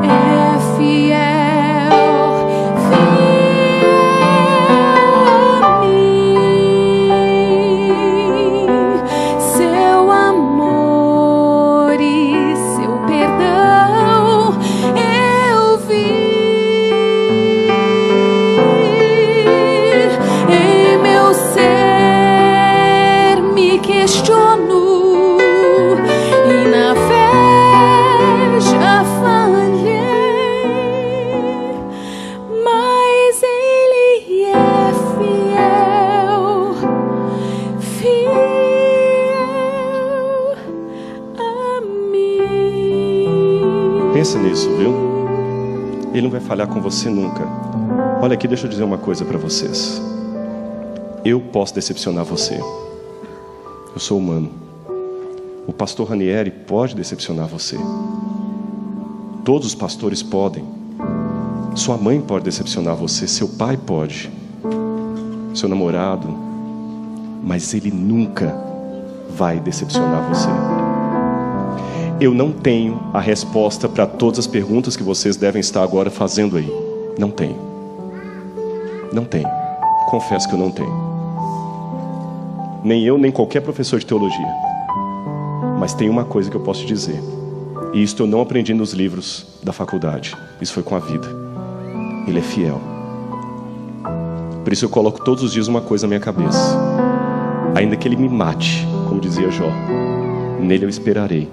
É fiel, fiel a mim. Seu amor e seu perdão eu vi. Em meu ser me questiono e na fé já falhei, mas Ele é fiel, fiel a mim. Pensa nisso, viu? Ele não vai falhar com você nunca. Olha aqui, deixa eu dizer uma coisa para vocês. Eu posso decepcionar você. Eu sou humano. O pastor Ranieri pode decepcionar você. Todos os pastores podem. Sua mãe pode decepcionar você. Seu pai pode. Seu namorado. mas Ele nunca vai decepcionar você. Eu não tenho a resposta para todas as perguntas que vocês devem estar agora fazendo aí. Não tenho. Não tenho. Confesso que eu não tenho. Nem eu, nem qualquer professor de teologia. Mas tem uma coisa que eu posso te dizer. E isto eu não aprendi nos livros da faculdade. Isso foi com a vida. Ele é fiel. Por isso eu coloco todos os dias uma coisa na minha cabeça. Ainda que Ele me mate, como dizia Jó, nele eu esperarei.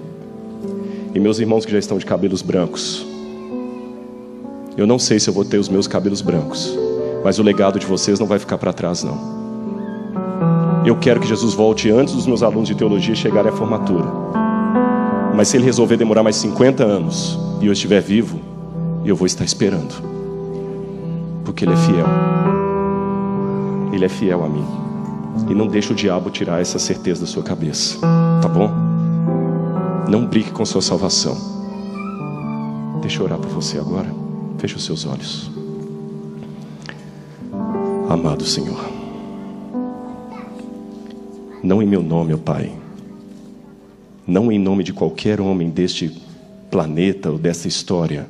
E meus irmãos que já estão de cabelos brancos, eu não sei se eu vou ter os meus cabelos brancos, mas o legado de vocês não vai ficar para trás, não. Eu quero que Jesus volte antes dos meus alunos de teologia chegarem à formatura. Mas se Ele resolver demorar mais 50 anos e eu estiver vivo, eu vou estar esperando. Porque Ele é fiel. Ele é fiel a mim. E não deixa o diabo tirar essa certeza da sua cabeça. Tá bom? Não brinque com sua salvação. Deixa eu orar por você agora. Feche os seus olhos. Amado Senhor, não em meu nome, ó Pai, não em nome de qualquer homem deste planeta ou desta história,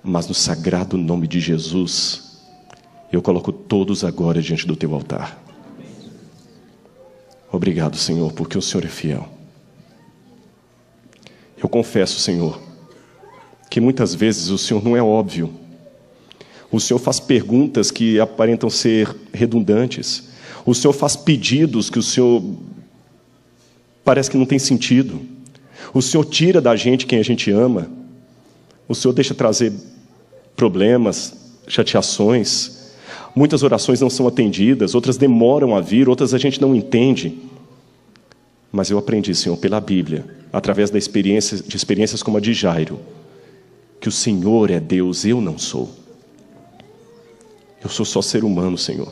mas no sagrado nome de Jesus, eu coloco todos agora diante do Teu altar. Obrigado, Senhor, porque o Senhor é fiel. Eu confesso, Senhor, que muitas vezes o Senhor não é óbvio. O Senhor faz perguntas que aparentam ser redundantes. O Senhor faz pedidos que o Senhor parece que não tem sentido. O Senhor tira da gente quem a gente ama. O Senhor deixa trazer problemas, chateações. Muitas orações não são atendidas, outras demoram a vir, outras a gente não entende. Mas eu aprendi, Senhor, pela Bíblia, através de experiências como a de Jairo, que o Senhor é Deus, eu não sou. Eu sou só ser humano, Senhor.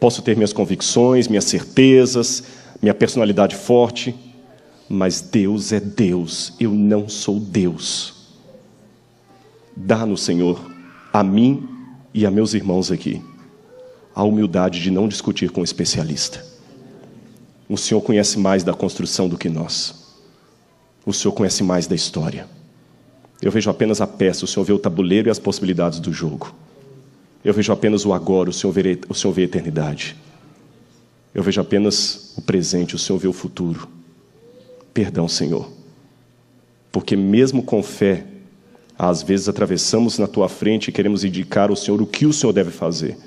Posso ter minhas convicções, minhas certezas, minha personalidade forte, mas Deus é Deus, eu não sou Deus. Dá-nos, Senhor, a mim e a meus irmãos aqui, a humildade de não discutir com um especialista. O Senhor conhece mais da construção do que nós. O Senhor conhece mais da história. Eu vejo apenas a peça, o Senhor vê o tabuleiro e as possibilidades do jogo. Eu vejo apenas o agora, o Senhor vê a eternidade. Eu vejo apenas o presente, o Senhor vê o futuro. Perdão, Senhor, porque mesmo com fé, às vezes atravessamos na Tua frente e queremos indicar ao Senhor o que o Senhor deve fazer.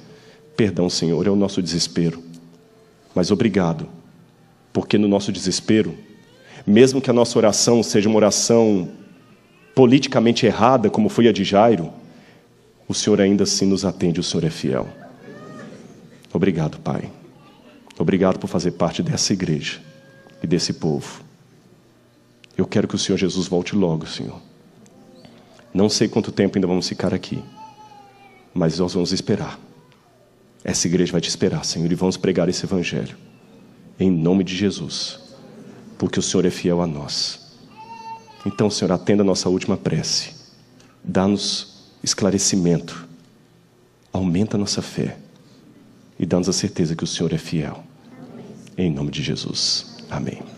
Perdão, Senhor, é o nosso desespero. Mas obrigado, porque no nosso desespero, mesmo que a nossa oração seja uma oração politicamente errada, como foi a de Jairo, o Senhor ainda assim nos atende, o Senhor é fiel. Obrigado, Pai. Obrigado por fazer parte dessa igreja e desse povo. Eu quero que o Senhor Jesus volte logo, Senhor. Não sei quanto tempo ainda vamos ficar aqui, mas nós vamos esperar. Essa igreja vai te esperar, Senhor, e vamos pregar esse evangelho. Em nome de Jesus. Porque o Senhor é fiel a nós. Então, Senhor, atenda a nossa última prece. Dá-nos esclarecimento, aumenta a nossa fé e dá-nos a certeza que o Senhor é fiel. Em nome de Jesus. Amém.